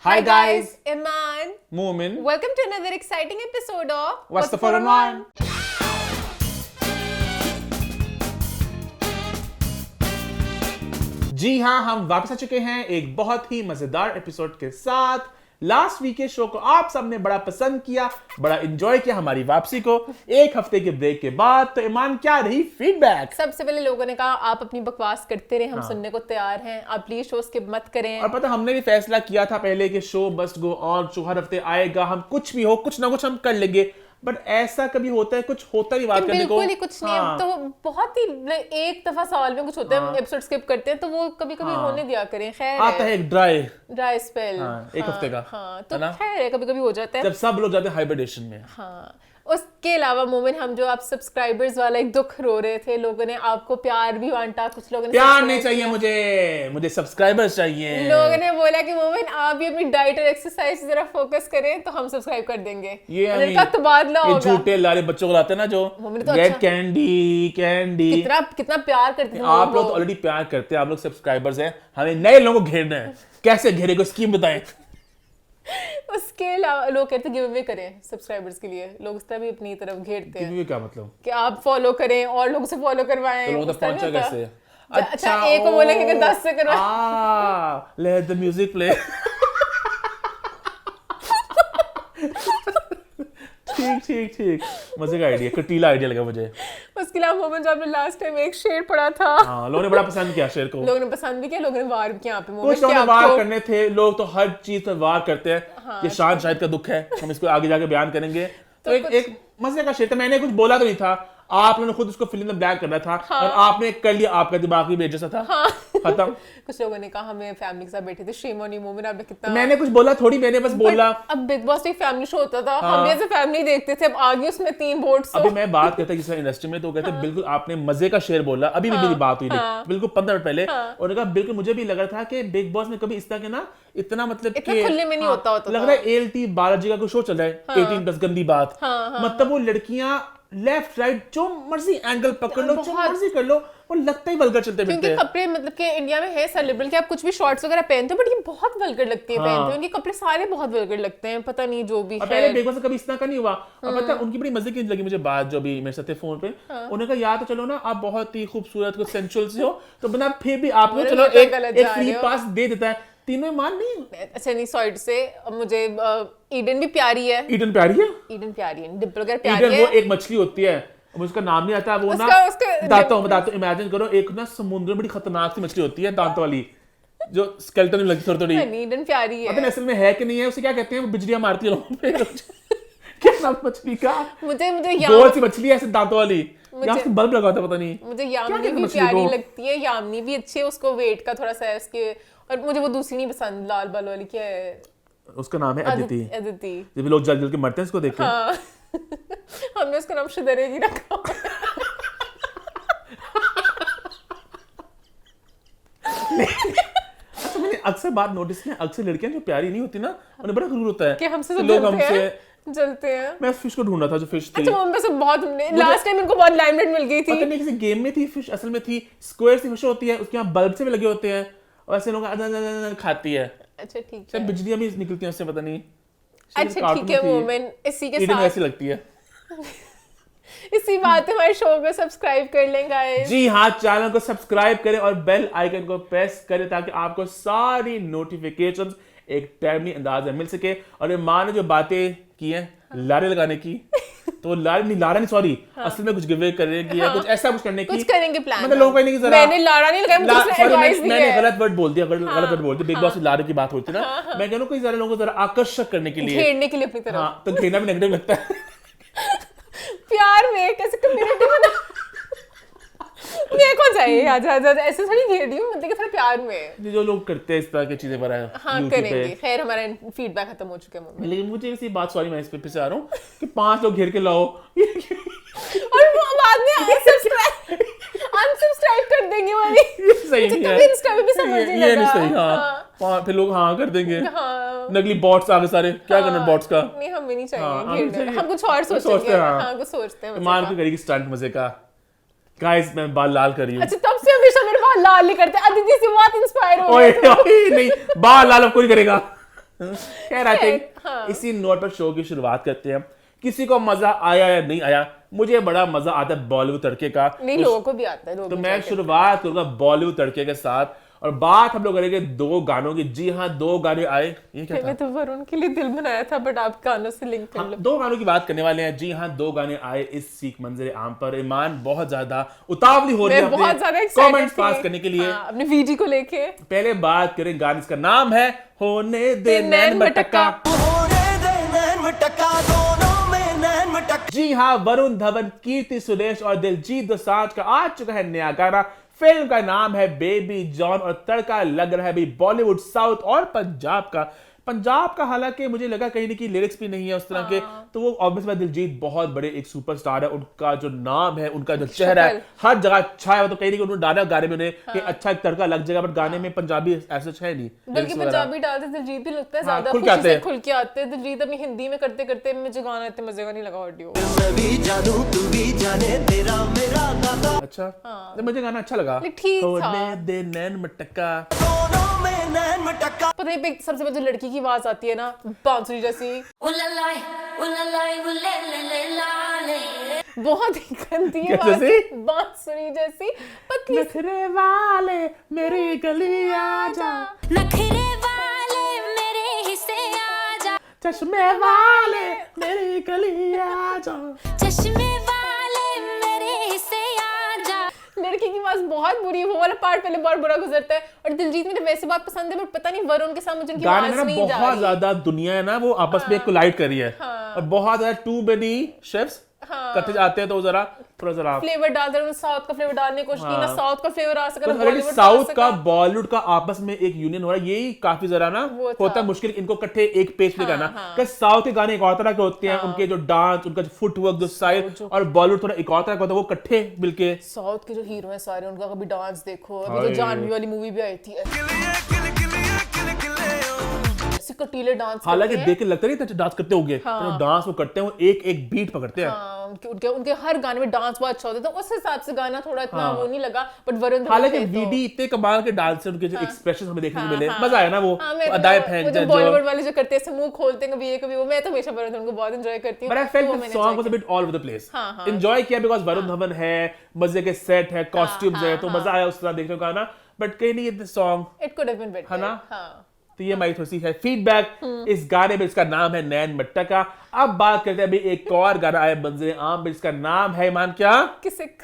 Hi guys, Iman. Moomin. Welcome to another exciting episode of What's the Foreign One? जी हाँ, हम वापस आ चुके हैं एक बहुत ही मजेदार एपिसोड के साथ। लास्ट वीक के शो को आप सबने बड़ा पसंद किया, बड़ा एंजॉय किया हमारी वापसी को एक हफ्ते के ब्रेक के बाद। तो ईमान, क्या रही फीडबैक? सबसे पहले लोगों ने कहा आप अपनी बकवास करते रहे, हम सुनने को तैयार हैं, आप प्लीज शो स्किप मत करें। और पता, हमने भी फैसला किया था पहले कि show must go on, show हर हफ्ते आएगा, हम कुछ भी हो कुछ ना कुछ हम कर लेंगे। बट ऐसा कभी होता है, कुछ होता नहीं बात करने को। बिल्कुल ही कुछ नहीं है। तो बहुत ही एक दफा साल में कुछ होता है, एपिसोड स्किप करते हैं, तो वो कभी कभी होने दिया करें। खैर, आता है एक ड्राई स्पेल एक हफ्ते का। हाँ, तो खैर है, कभी कभी हो जाता है जब सब लोग जाते हैं हाइबरनेशन में। हाँ, उसके अलावा मोमेंट हम जो आप सब्सक्राइबर्स वाला एक दुख रो रहे थे, लोगों ने आपको प्यार भी बांटा, कुछ लोगों ने प्यार नहीं चाहिए मुझे सब्सक्राइबर्स चाहिए। लोगों ने बोला कि मोमेंट आप भी अपनी डाइट और एक्सरसाइज की तरफ फोकस करें तो हम सब्सक्राइब कर देंगे। ये तबादला होगा। झूठे लारे बच्चों को लाते हैं ना, जो रेड कैंडी कितना प्यार करते हैं आप लोग। तो ऑलरेडी प्यार करते हैं, आप लोग सब्सक्राइबर्स हैं, हमें नए लोगों को घेरना है। कैसे घेरे को स्कीम बताएं। उसके अलावा लोग कहते हैं गिव अवे करें सब्सक्राइबर्स के लिए, लोग उस तरह भी अपनी तरफ घेरते हैं। गिव अवे क्या मतलब? कि आप फॉलो करें और लोगों से फॉलो करवाएं। तो लोगों तक पहुंचा कैसे? अच्छा, एक को बोलेंगे कि 10 से करवाएं। Let the music play. ठीक मजे का आइडिया, कटीला आइडिया लगा मुझे। उसके अलावा मोहम्मद, जो आपने लास्ट टाइम एक शेर पढ़ा था, हाँ, लोगों ने बड़ा पसंद किया शेर को। लोगों ने पसंद भी किया, लोगों ने वार भी किया। कुछ लोगों ने वार करने थे, लोग तो हर चीज पर वार करते हैं। ये शान शायद का दुख है, हम इसको आगे जाके बयान करेंगे। तो एक मजे का शेर था, मैंने कुछ बोला तो नहीं था, आप लोगों ने खुद उसको फिल्म में ब्लैक करना था। और आपने कर लिया, आपका दिमाग भी बेइज्जत था। खत्म। कुछ लोगों ने कहा हमें फैमिली के साथ बैठे थे, शेम ऑन यू मोमेंट, आपने कितना। मैंने कुछ बोला थोड़ी, मैंने बस बोला। अब बिग बॉस एक फैमिली शो होता था, हम भी ऐसे फैमिली देखते थे, अब आगे उसमें 3 वोट्स। अभी मैं बात करता किसी इंडस्ट्री में, तो कहते बिल्कुल आपने मजे का शेर बोला। अभी भी मेरी बात हुई बिल्कुल 15 मिनट पहले, और कहा बिल्कुल मुझे भी लग रहा था कि बिग बॉस में कभी इस तरह के ना इतना मतलब खुले में नहीं होता लग रहा है। ALT बालाजी का कोई शो चल रहा है, 18+ गंदी बात। मतलब वो लड़कियां लेफ्ट राइट जो मर्जी एंगल पकड़ लो, जो मर्जी कर लो, वो लगता ही वल्गर चलते क्योंकि कपड़े मतलब कि इंडिया में है सेलिब्रिटी कि आप कुछ भी शॉर्ट्स वगैरह पहनते हो, बट ये बहुत वल्गर लगती है पहनते हो। उनके कपड़े सारे बहुत वल्गर लगते हैं, पता नहीं जो भी है। पहले बिग बॉस कभी इस तरह का नहीं हुआ। और पता है उनकी बड़ी मजे की लगी मुझे बात, जो भी मेरे साथ थे फोन पे, उन्होंने कहा यार तो चलो ना, आप बहुत ही खूबसूरत कुछ सेंसुअल से हो, तो बना फिर भी आपको चलो एक फ्री पास दे देता है। तीनों मान नहीं। अच्छा नहीं, साइड से मुझे ईडन भी प्यारी है। ईडन प्यारी है, डिम्पल वगैरह प्यारी है। वो एक मछली होती है, मुझे उसका नाम नहीं आता। वो ना दांतों इमेजिन करो, एक ना समुद्र में बड़ी खतरनाक सी मछली होती है, दांतों वाली, जो स्केलेटन में लगती थोड़ी। ईडन प्यारी है। पता नहीं असल में है कि नहीं है, उसे क्या कहते हैं, वो बिजलियां मारती है लोगों पे। क्या नाम मछली का? मुझे गोल सी मछली है ऐसे दांतों वाली, यहाँ उसके बल्ब लगा था, पता नहीं। मुझे यामिनी भी प्यारी लगती है, यामिनी भी अच्छी है, उसको वेट का थोड़ा सा है उसके। और मुझे वो दूसरी नहीं पसंद, लाल बाल वाली, क्या है उसका नाम? है अदिति। जब लोग जल के मरते हैं इसको देख के। हाँ। हमने उसका नाम शुदरेगी रखा। अच्छा, मैंने अक्सर बात नोटिस की, अक्सर लड़कियां जो प्यारी नहीं होती ना, उन्हें बड़ा गुरूर होता है कि हमसे लोग हमसे जलते हैं। मैं फिश को ढूंढ रहा था, जो फिश थी। अच्छा, वो से बहुत लास्ट टाइम इनको बहुत लाइमलाइट मिल गई थी। पता नहीं किसी गेम में थी फिश, असल में थी स्क्वायर सी फिश होती है, उसके यहाँ बल्ब से भी लगे होते हैं, और ऐसे लोग खाती है। अच्छा ठीक है, सब बिजलियां भी निकलती हैं उससे, पता नहीं। अच्छा ठीक है मोमेंट, इसी के साथ ऐसी लगती है। इसी बात हमारे शो को सब्सक्राइब कर लें गाइस। जी हाँ, चैनल को सब्सक्राइब करें और बेल आइकन को प्रेस करें, ताकि आपको सारी नोटिफिकेशंस एक टाइमली अंदाज में मिल सके। और ये माँ ने जो बातें की हैं लारे लगाने की, तो लारा नहीं सॉरी, असल में कुछ गिवे करेगी या कुछ ऐसा कुछ करने की, कुछ करेंगे प्लान। मतलब लोगों को नहीं, जरा मैंने लारा नहीं लगाया, मुझे एडवाइस दी है। मैंने गलत वर्ड बोल दिया, गलत वर्ड बोल दिया। बिग बॉस में लारे की बात होती है ना, मैं कह रहा हूं कोई जरा लोगों को जरा आकर्षक करने के लिए, घेरने के लिए अपनी तरफ। हाँ, तो घेरना भी नेगेटिव लगता है। प्यार में कैसे कम्युनिटी बना देखो चाहिए, आजा ऐसे थोड़ी घेर दी हूं, मतलब कि थोड़ा प्यार में जो लोग करते हैं इस तरह की चीजें पर। हाँ करेंगे। खैर हमारा फीडबैक खत्म हो चुका है, लेकिन मुझे इसी बात, सॉरी मैं इस पे से आ रहा हूँ कि 5 लोग घेर के लाओ और वो बाद में अनसब्सक्राइब कर देंगे वाली। सही नहीं है, इंस्टा पे भी समझ नहीं लगा। ये नहीं सही। हाँ, फिर लोग हाँ कर देंगे। नकली बॉट्स आ गए सारे, क्या करना बॉट्स का? नहीं, हमें नहीं चाहिए, हम कुछ और सोचते हैं। हाँ, कुछ सोचते हैं। मान के करेगी स्टंट मजे का। गाइस मैं बाल लाल कर रही हूँ। अच्छा, तब से हमेशा मेरे बाल लाल नहीं करते, अदिति से बहुत इंस्पायर हो ओए नहीं, बाल लाल अब कोई करेगा। खैर आई थिंक इसी नोट पर शो की शुरुआत करते हैं। किसी को मजा आया या नहीं आया, मुझे बड़ा मजा आता है बॉलीवुड तड़के का। नहीं, लोगों को भी आता है, तो मैं शुरुआत करूंगा बॉलीवुड तड़के के साथ, और बात हम लोग करेंगे 2 गानों की। जी हाँ, 2 गाने आए। ये क्या था? मैंने तो वरुण के लिए दिल बनाया था, बट आप गानों से लिंक कर लो। 2 गानों की बात करने वाले हैं। जी हाँ, 2 गाने आए इस सीख मंजरे आम पर। ईमान बहुत ज्यादा उतावली हो रही है बहुत ज्यादा कमेंट्स पास करने के लिए, अपने वीजी को लेके। पहले बात करें गाने, इसका नाम है होने दे नैन मटक्का। जी हाँ, वरुण धवन, कीर्ति सुरेश और दिलजीत दोसांझ का आ चुका है नया गाना। फिल्म का नाम है बेबी जॉन और तड़का लग रहा है भी बॉलीवुड, साउथ और पंजाब का। पंजाब का हालांकि मुझे लगा कहीं ना कहीं लिरिक्स भी नहीं है उस तरह के, तो वो ऑब्वियस बात, दिलजीत बहुत बड़े एक सुपरस्टार है, उनका जो नाम है, उनका जो चेहरा है हर जगह छाया हुआ, तो कहीं ना कहीं उन्होंने डाला गाने में कि अच्छा एक तड़का लग जाएगा, बट गाने में पंजाबी ऐसा है नहीं। बल्कि पंजाबी डालते दिलजीत भी लगता है ज्यादा खुल के आते हैं। दिलजीत अपनी हिंदी में करते करते मुझे गाना इतने मजे का नहीं लगा ऑडियो। अच्छा, मुझे गाना अच्छा लगा, ठीक था। दे नैन मटक्का। पता नहीं सबसे पहले लड़की की आवाज आती है ना, बांसुरी जैसी, बहुत ही गंदी आवाज, बांसुरी जैसी पतली। नखरे वाले मेरी गली आजा, नखरे वाले मेरे हिस्से आजा, चश्मे वाले मेरी गली आजा, चश्मे वाले मेरे हिस्से आजा। लड़की की आवाज बहुत बुरी है, वो वाला पार्ट पहले बहुत बुरा गुजरता है। और दिलजीत मुझे वैसे बात पसंद है, बट पता नहीं वरुण के साथ मुझे उनकी आवाज नहीं जा रही। बहुत ज्यादा दुनिया है ना, वो आपस में कोलाइड कर रही है, और बहुत ज्यादा टू मेनी शेफ्स कटे जाते हैं, तो जरा फ्लेवर डाल दे, साउथ का फ्लेवर डालने की कोशिश की ना, साउथ का फ्लेवर आ सका, बॉलीवुड साउथ का बॉलीवुड का आपस में एक यूनियन हो रहा है, यही काफी जरा ना होता है मुश्किल इनको इकट्ठे एक पेज पे गाना। साउथ के गाने एक और तरह के होते हैं, उनके जो डांस, उनका जो फुटवर्क, जो स्टाइल, और बॉलीवुड थोड़ा एक और तरह का होता है, वो इकट्ठे मिलके। साउथ के जो हीरो हैं सारे, उनका कभी डांस देखो, अभी तो जानवी वाली मूवी भी आई थी, कटीले डांस। हालांकि देख के लगता नहीं था डांस करते होंगे, डांस वो करते हैं, वो एक बीट पकड़ते हैं। उनके हर गाने में डांस बहुत अच्छा होता है, तो उस हिसाब से गाना थोड़ा इतना वो नहीं लगा, बट वरुण हालांकि वीडी इतने कमाल के डांस, उनके जो एक्सप्रेशन हमें देखने को मिले, मजा आया ना, वो अदाएं फेंक जो बॉलीवुड वाले जो करते हैं, मुंह खोलते हैं कभी ये कभी वो, मैं तो हमेशा वरुण धवन को बहुत एंजॉय करती हूं। But I felt the song was a bit all over the place. Enjoy किया बिकॉज़ वरुण धवन है, मजे के सेट है, कॉस्ट्यूम्स है, तो मजा आया उस तरह देखने का ना, बट कहीं नहीं this song it could have been better, है ना। तो ये हमारी थोड़ी सी है फीडबैक इस गाने में, इसका नाम है नैन मटक्का। अब बात करते हैं अभी एक और गाना आया मंजरे आम में, इसका नाम है ईमान क्या, किसिक।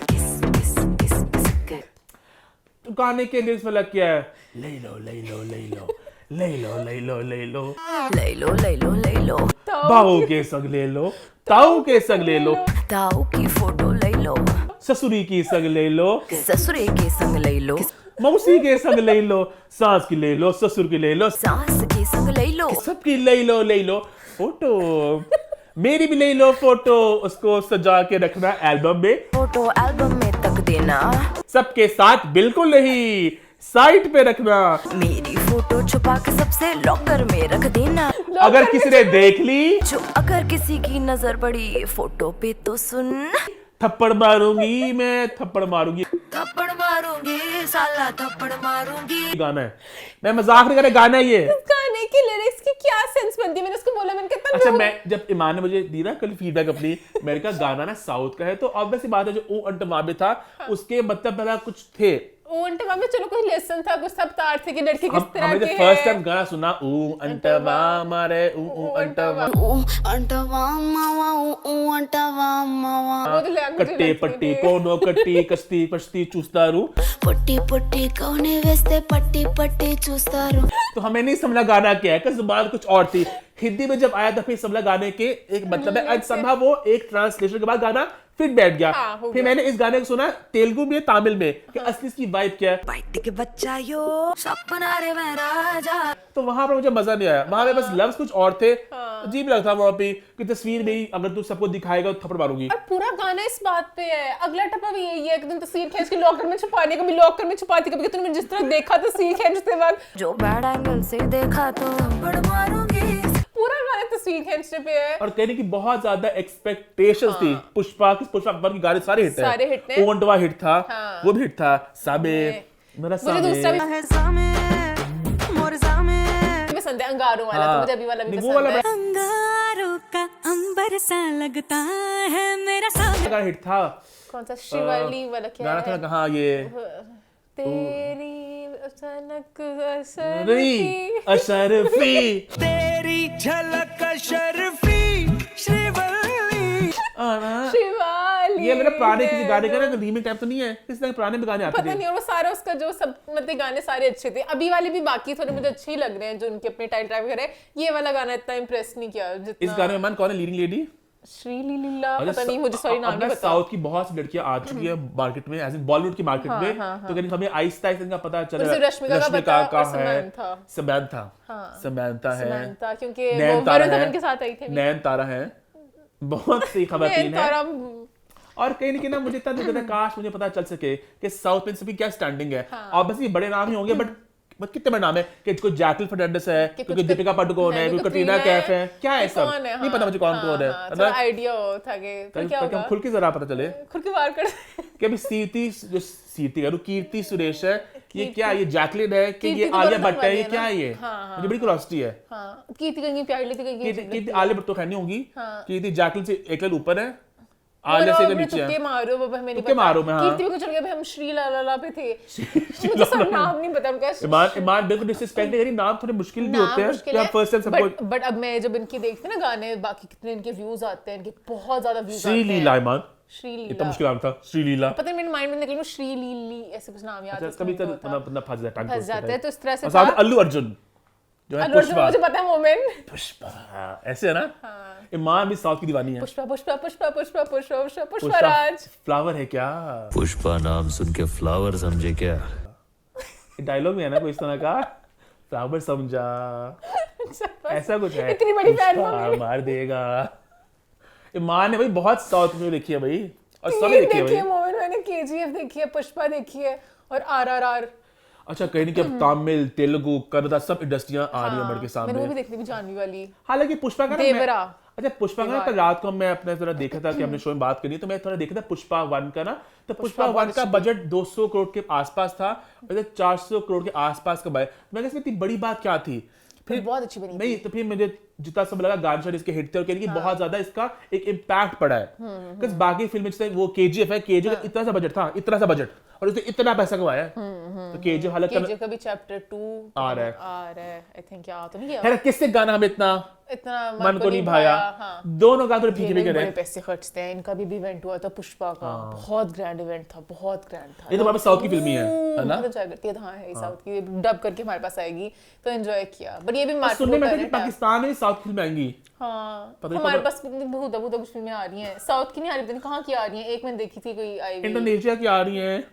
तो गाने के लिरिक्स में लग क्या है, ले लो ले लो ले लो ले लो ले लो ले लो ले लो ले लो ले लो, बाऊ के संग ले लो, ताऊ के संग ले लो, ताऊ की फोटो ले लो, ससुरी की संग ले लो, ससुरे के संग ले लो, मौसी के संग ले लो, सास की ले लो, ससुर की ले लो, सास के संग ले लो, सबकी ले लो फोटो, मेरी भी ले लो फोटो, उसको सजा के रखना एल्बम में, फोटो एल्बम में तक देना, सबके साथ बिल्कुल नहीं, साइट पे रखना, मेरी फोटो छुपा के सबसे लॉकर में रख देना, अगर किसी ने देख ली, जो अगर किसी की नजर पड़ी फोटो पे तो सुन, थप्पड़ मारूंगी मैं, थप्पड़ मारूंगी, थप्पड़ मारूंगी साला, थप्पड़ मारूंगी। गाना है, मैं मजाक नहीं कर रहा, गाना है ये। गाने की लिरिक्स की क्या सेंस बनती है, मैंने उसको बोला, मैंने कहा अच्छा, मैं जब ईमान ने मुझे दी ना कल फीडबैक अपनी, मैंने कहा गाना ना साउथ का है, तो ऑब्वियस बात है, जो ओ अंटमा में था उसके मतलब पहला कुछ थे, ओ अंटमा में चलो कोई लेसन था, कुछ सब तार थे कि लड़की किस तरह की है। फर्स्ट टाइम गाना सुना, ऊ अंटमा मारे ऊ अंटमा, अंटवा मावा अंटवा मावा, कट्टे पट्टी कोनो कट्टी कस्ती पश्ती चूस्तारू, पट्टी पट्टी कौने वेस्ते पट्टी पट्टी चूस्तारू। तो हमें नहीं समझा गाना क्या है, कि जुबान कुछ और थी। हिंदी में जब आया था फिर समझा गाने के एक मतलब है, आज संभव वो एक ट्रांसलेशन के बाद गाना फिर बैठ गया। फिर मैंने इस गाने को सुना तेलुगु में, तमिल में, कि असली इसकी वाइब क्या है, बैठ के बच्चा यो सपना रे मैं राजा, तो वहां पर मुझे मजा नहीं आया, वहां पे बस लफ्ज कुछ और थे, अजीब लगता वहां पे कि तस्वीर में ही अगर तू सबको दिखाएगा तो थप्पड़ मारूंगी। और पूरा गाना इस बात पे है, अगला टप्पा भी यही है कि तुम तस्वीर खींच के लॉकर में छुपाने, कभी लॉकर में छुपाती, कभी तुमने जिस तरह देखा तस्वीर खींचते वक्त, जो बैड एंगल से देखा तो थप्पड़ मारूंगी। पूरा गाना तस्वीर खींचने पे है। और कहने की बहुत ज्यादा एक्सपेक्टेशंस थी, पुष्पा की गाने सारे हिट है, ओवंटवा हिट था, वो भी हिट था, सामे मेरा सामे, दूसरा भी पसंद है, अंगारों वाला, तो मुझे अभी वाला भी नहीं, वो पसंद वाला है। अंगारों का अंबर सा लगता है मेरा सामने। गाना हिट था, कौन सा शिवाली वाला क्या गाना है? था कहाँ ये तेरी अचानक असर नहीं की। अशरफी तेरी झलक शर्फी श्रीवल्ली। शिवाली ये मेरा पुराने किसी गाने का ना रीमेक टाइप तो नहीं है, किसी तरह पुराने भी गाने आते पता थे। नहीं, और वो सारा उसका जो सब मतलब गाने सारे अच्छे थे, अभी वाले भी बाकी थोड़े मुझे अच्छे ही लग रहे हैं जो उनके अपने टाइटल ट्रैक वगैरह। ये वाला गाना इतना इंप्रेस नहीं किया इस जितना गाने में मान कौन है लीडिंग लेडी? श्रीलीला, पता नहीं मुझे, सॉरी नाम अब नहीं ना पता। साउथ की बहुत सी लड़कियां आ चुकी है मार्केट में, एज इन बॉलीवुड की मार्केट में, तो कहीं हमें आहिस्ता आहिस्ता इनका पता चल रहा जैसे है। रश्मिका का पता और का है, समंथा। समंथा है, समंथा, क्योंकि वो नयनतारा वरुण है, धवन के साथ आई थी अभी। नयनतारा है, बहुत सी खवातीन है। नयनतारा और कहीं ना कहीं ना मुझे इतना दिल करता है काश मुझे पता चल सके कि साउथ में सभी क्या स्टैंडिंग है। ऑब्वियसली बड़े नाम ही होंगे, बट कितने बड़े नाम है कि कोई जैकलिन फर्नांडिस है, कोई दीपिका पादुकोण है, कोई कटरीना कैफ है, क्या है सब नहीं पता मुझे कौन कौन है। थोड़ा आइडिया हो था कि पर क्या ताकि हम होगा, खुल के जरा पता चले खुद की बार कर कि अभी कीर्ति सुरेश है, ये क्या है? ये जैकलिन है कि ये कीर्ति तो आलिया बड़ा भट्ट है, ये नाम क्या है ये? हाँ, मुझे बड़ी क्यूरियोसिटी है। हाँ, कीर्ति कहीं प्यार लेती कहीं कीर्ति आलिया भट्ट तो खैर नहीं होगी, कीर्ति जैकलिन से एक लेवल ऊपर है, आलिया से नीचे है। तुक्के मारो बाबा, हमें नहीं तुक्के पता। मारो मैं, हाँ। कीर्ति को चल गया, हम श्री लाला पे थे, मुझे सब नाम नहीं पता उनका। ईमान बिल्कुल डिसरिस्पेक्ट नहीं करी, नाम थोड़े मुश्किल भी होते हैं कि आप फर्स्ट टाइम सबको। बट अब मैं जब इनकी देखती हूँ ना गाने, बाकी कितने इनके व्यूज आते हैं, इनके बहुत ज्यादा व्यूज आते हैं। श्रीलीला ईमान, इतना श्रीलीला, मुश्किल नाम था श्रीलीला। पता नहीं, मेरे माइंड में निकली श्रीलीली ऐसे कुछ नाम याद है, कभी तो मतलब फंस जाता है, फंस जाते हैं, तो इस तरह से और साथ में था। अल्लू अर्जुन जो है अल्लू अर्जुन पुष्पा, मुझे पता है, मोमेंट पुष्पा ऐसे है ना। ईमान भी साउथ की दीवानी है। पुष्पा पुष्पा पुष्पा पुष्पा पुष्पा पुष्पा पुष्पराज। फ्लावर है क्या? पुष्पा नाम सुन के फ्लावर समझे क्या? डायलॉग में है ना कोई इस तरह का, फ्लावर समझा, ऐसा कुछ है। इतनी बड़ी फैन पुष्पा मार देगा। ईमान ने भाई बहुत साउथ में देखी है भाई, और सब ये देखी है देखी है भाई। मोमेंट, मैंने केजीएफ देखी है, पुष्पा देखी है, और आरआरआर। अच्छा कहीं नहीं कि अब तमिल, तेलुगु, कन्नड़ा सब इंडस्ट्रियां आ रही है बढ़ के मैंने वो सामने। भी देखी थी, जानवी वाली, हालांकि पुष्पा का ना देवरा। अच्छा पुष्पा का ना कल रात को मैं अपने जरा देखा था कि हमने शो में बात करनी है, तो मैं थोड़ा देखा था पुष्पा 1 का ना, तो पुष्पा 1 का बजट 200 करोड़ के आसपास था, और 400 करोड़ के आसपास का बजट। मैं इसमें इतनी बड़ी बात क्या थी? फिर बहुत अच्छी बनी नहीं, तो फिर मुझे जितना सब लगा गाने शायद इसके हिट थे, और कहीं बहुत ज्यादा इसका एक इम्पैक्ट पड़ा है। बिकॉज बाकी फिल्म जैसे वो केजीएफ है, केजीएफ का इतना सा बजट था, इतना सा बजट, और उसने इतना पैसा कमाया है। तो केजीएफ हालांकि केजीएफ का भी चैप्टर 2 आ रहा है। आई थिंक, क्या तो नहीं गया खैर किससे गाना हमें इतना इतना मन को नहीं भाया, हाँ। दोनों गाने थोड़े फीके ये फीके बड़े रहे। पैसे खर्चते हैं, इनका भी इवेंट हुआ था पुष्पा का, बहुत ग्रैंड इवेंट था, बहुत ग्रैंड था। ये तो हमारे साउथ की फिल्म ही है ना? एंजॉय करती है, हाँ है साउथ की, डब करके हमारे पास आएगी तो एंजॉय किया, बट ये भी और मार्केट सुनने में होता था कि है ना। पाकिस्तान में साउथ फिल्में आएंगी। हाँ, पता नहीं हमारे कब- पास बहुत बहुत कुछ फिल्में आ रही हैं, साउथ की नहीं आ रही, पता नहीं कहाँ की आ रही हैं। एक मैंने देखी थी, कोई आई हुई। इंडोनेशिया की आ रही है,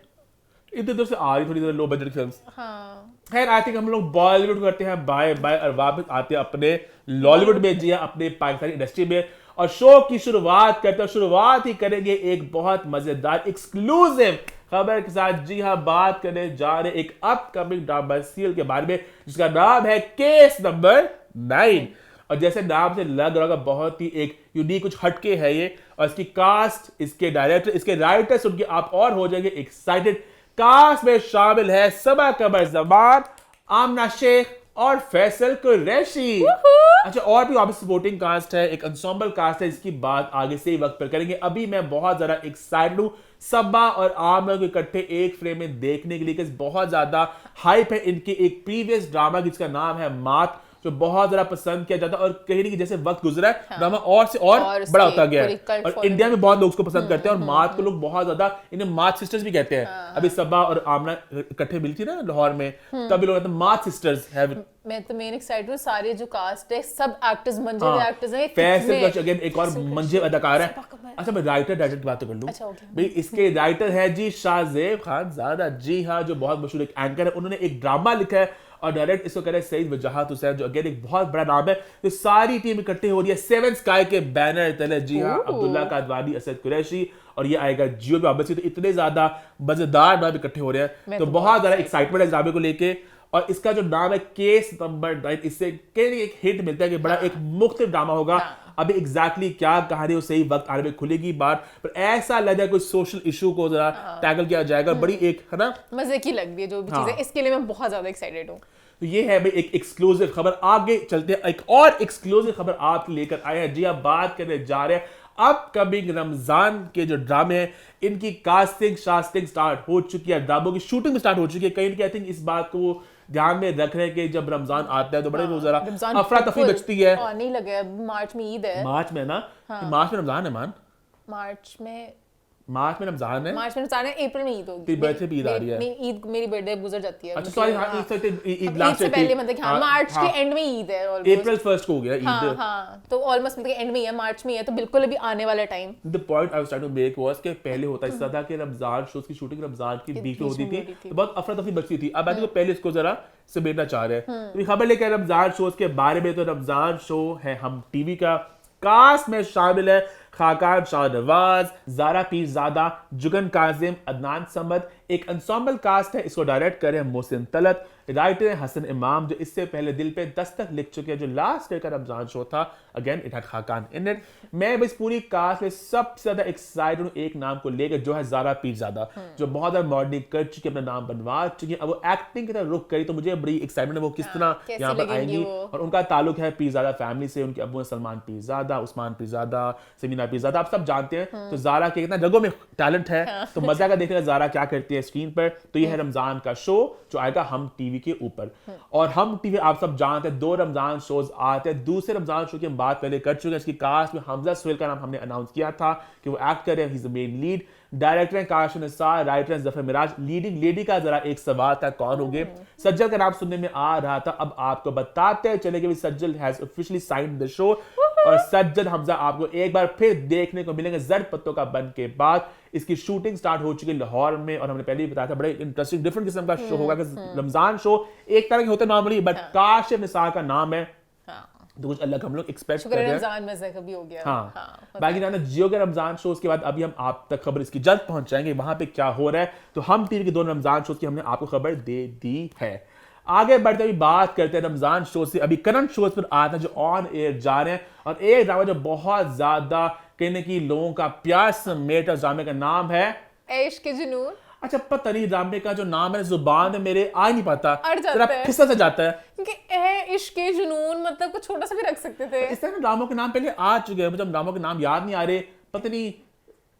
इधर उधर से आ रही थोड़ी लो बजट फिल्म्स। हाँ, खैर आई थिंक हम लोग बॉलीवुड करते हैं बाय बाय, और वापस आते हैं अपने लॉलीवुड में, जी हाँ, अपने पाकिस्तानी इंडस्ट्री में, और शो की शुरुआत करते हैं। शुरुआत ही करेंगे एक बहुत मजेदार एक्सक्लूसिव खबर के साथ। जी हाँ, बात करने जा रहे एक अपकमिंग ड्रामा सीरियल के बारे में जिसका नाम है केस नंबर 9। और जैसे नाम से लग रहा होगा बहुत ही एक यूनिक, कुछ हटके है ये, और इसकी कास्ट, इसके डायरेक्टर, इसके राइटर सुन के आप और हो जाएंगे एक्साइटेड। कास्ट में शामिल है सबा कमर जमान, आमना शेख और फैसल कुरैशी। अच्छा, और भी वापस सपोर्टिंग कास्ट है, एक एंसेंबल कास्ट है, इसकी बात आगे से ही वक्त पर करेंगे। अभी मैं बहुत ज्यादा एक्साइटेड हूं सबा और आमना को इकट्ठे एक फ्रेम में देखने के लिए, कि बहुत ज्यादा हाइप है इनकी एक प्रीवियस ड्रामा जिसका नाम है मात, जो बहुत ज्यादा पसंद किया जाता है, और कहीं ना कहीं जैसे वक्त गुजरा है ड्रामा और से और बड़ा होता गया है, और इंडिया में बहुत लोग उसको पसंद करते हैं, और मात को लोग बहुत ज्यादा, इन्हें मात सिस्टर्स भी कहते हैं। अभी सबा और आमना इकट्ठे मिली थी ना लाहौर में, तभी लोग कहते हैं मात सिस्टर्स है। मैं तो मेन एक्साइटेड हूँ, सारे जो कास्ट है सब एक्टर्स, मंजे हुए एक्टर्स हैं, फैसल का अगेन एक और मंजे अदाकार है। अच्छा, मैं डायरेक्टर की बात तो कर लूं। अच्छा, okay। भाई इसके राइटर है जी शाहजेब खान ज़ादा, जी हाँ, जो बहुत मशहूर एक एंकर है। उन्होंने एक ड्रामा लिखा है और डायरेक्ट इसको कर रहे हैं सईद वजाहत हुसैन, जो अगेन एक बहुत बड़ा नाम है। तो सारी टीम इकट्ठे हो रही है सेवन स्काई के बैनर तले। जी हाँ, अब्दुल्ला कादवानी, असद कुरैशी, और ये आएगा जियो पे वापस। तो इतने ज्यादा मजेदार नाम इकट्ठे हो रहे हैं, तो बहुत ज्यादा एक्साइटमेंट है ड्रामे को लेके। और इसका जो नाम है केस नंबर 9, इससे कहीं एक हिंट मिलता है कि बड़ा एक मुख्तलिफ ड्रामा होगा। अभी एग्जैक्टली क्या कहानी वो सही वक्त आने में खुलेगी बात, पर ऐसा लग रहा है कोई सोशल इशू को जरा टैकल किया जाएगा। बड़ी एक है ना मजे की लग रही है जो भी चीज है, इसके लिए मैं बहुत ज्यादा एक्साइटेड हूँ। तो ये है भाई एक एक्सक्लूसिव खबर। आगे चलते हैं, एक और एक्सक्लूसिव खबर आपके लेकर आए हैं। जी आप बात करने जा रहे हैं अपकमिंग रमजान के जो ड्रामे हैं, इनकी कास्टिंग शास्टिंग स्टार्ट हो चुकी है, ड्रामों की शूटिंग भी स्टार्ट हो चुकी है। कहीं ना आई थिंक इस बात को वो ध्यान में रख रहे हैं कि जब रमजान आता है तो बड़े वो जरा अफरा तफरी बचती है। नहीं लगे, मार्च में ईद है। मार्च में ना, मार्च में रमजान है मान, मार्च में रमजान है, मार्च में रमजान है, अप्रैल में ईद होगी। तेरी बर्थडे पे ईद आ रही है। नहीं, ईद मेरी बर्थडे गुजर जाती है। अच्छा सॉरी, हाँ ईद लास्ट से पहले मतलब कि हाँ मार्च के एंड में ईद है ऑलमोस्ट। अप्रैल 1 को हो गया ईद। हाँ तो ऑलमोस्ट मतलब एंड में ही है, मार्च में ही है, तो बिल्कुल अभी आने वाला time. The point I was trying to make was कि पहले होता इस तरह था कि रमजान शोज की शूटिंग रमजान की बीच में होती थी, तो बहुत अफरा तफरी बचती थी। अब आई थिंक पहले इसको जरा समेटना चाह रहे हैं। तो खबर लेकर रमजान शोज के बारे में, तो रमजान शो है हम टीवी का, कास्ट में शामिल है खाकान शाहनवाज, जारा पीरजादा, जुगन काजिम, अदनान समद। एक एंसेम्बल कास्ट है, इसको डायरेक्ट करे मोहसिन तलत, राइटर है हसन इमाम जो इससे पहले दिल पे दस्तक लिख चुके हैं, जो लास्ट ईयर का रमजान शो था। Again it had Khaqan in it. मैं बस पूरी कास्ट में सबसे ज्यादा एक्साइटेड हूं एक नाम को लेकर, जो है जारा पीरजादा, जो बहुत ज्यादा मॉडलिंग कर चुकी है, अपना नाम बनवा चुकी है। अब वो एक्टिंग की तरफ रुख करी तो मुझे बड़ी एक्साइटमेंट है वो किस तरह यहाँ पर आएंगी। और उनका ताल्लुक है पीरजादा फैमिली से, उनके अबू सलमान पीरजादा, उस्मान पीरजादा, समीना पीरजादा, आप सब जानते हैं। तो जारा के कितना जगहों में टैलेंट है, तो मजा का देखने का जारा क्या करती है स्क्रीन पर। तो ये है रमजान का शो जो आएगा हम टीवी के ऊपर। और हम टीवी आप सब जानते हैं 2 रमजान शोज आते हैं। दूसरे रमजान शो की हम बात पहले कर चुके हैं, इसकी कास्ट में हमजा सुहेल का नाम हमने अनाउंस किया था कि वो एक्ट कर रहे हैं, he is the main lead. Director हैं काशिफ निसार, राइटर हैं जफर मिराज। लीडिंग लेडी का जरा एक सवाल था कौन होंगे, सज्जल का नाम सुनने में आ रहा था, अब आपको बताते चले कि सज्जल has officially signed the show. और सज्जल हमजा आपको एक बार फिर देखने को मिलेंगे जड़ पत्तों का बन के बाद। इसकी शूटिंग स्टार्ट हो चुकी है लाहौर में, और हमने पहले भी बताया था बड़े इंटरेस्टिंग डिफरेंट किस्म का शो होगा। रमजान शो एक तरह के होते नॉर्मली, बट काशिफ निसार का नाम है तो कुछ अलग हम लोग एक्सपेक्ट कर रहे हैं। रमजान में से कभी हो गया। हाँ बाकी ना जियो के रमजान शोज के बाद अभी हम आप तक खबर इसकी जल्द पहुंचाएंगे वहां पे क्या हो रहा है। तो हम टीवी के 2 रमजान शोज की हमने आपको खबर दे दी है। आगे बढ़ते हुए बात करते हैं रमजान शो से। अभी करंट शोज पर आता है जो ऑन एयर जा रहे हैं, और एक ड्रामा जो बहुत ज्यादा कहने की लोगों का प्यार समेटा, ड्रामे का नाम है इश्क के जुनून। अच्छा पता नहीं ड्रामे का जो नाम है जुबान में मेरे आ नहीं पाता, जरा फिसल सा जाता है क्योंकि ए इश्क के जुनून मतलब कुछ छोटा सा भी रख सकते थे। इस तरह ड्रामों के नाम पहले आ चुके हैं, मुझे ड्रामों के नाम याद नहीं आ रहे। पता नहीं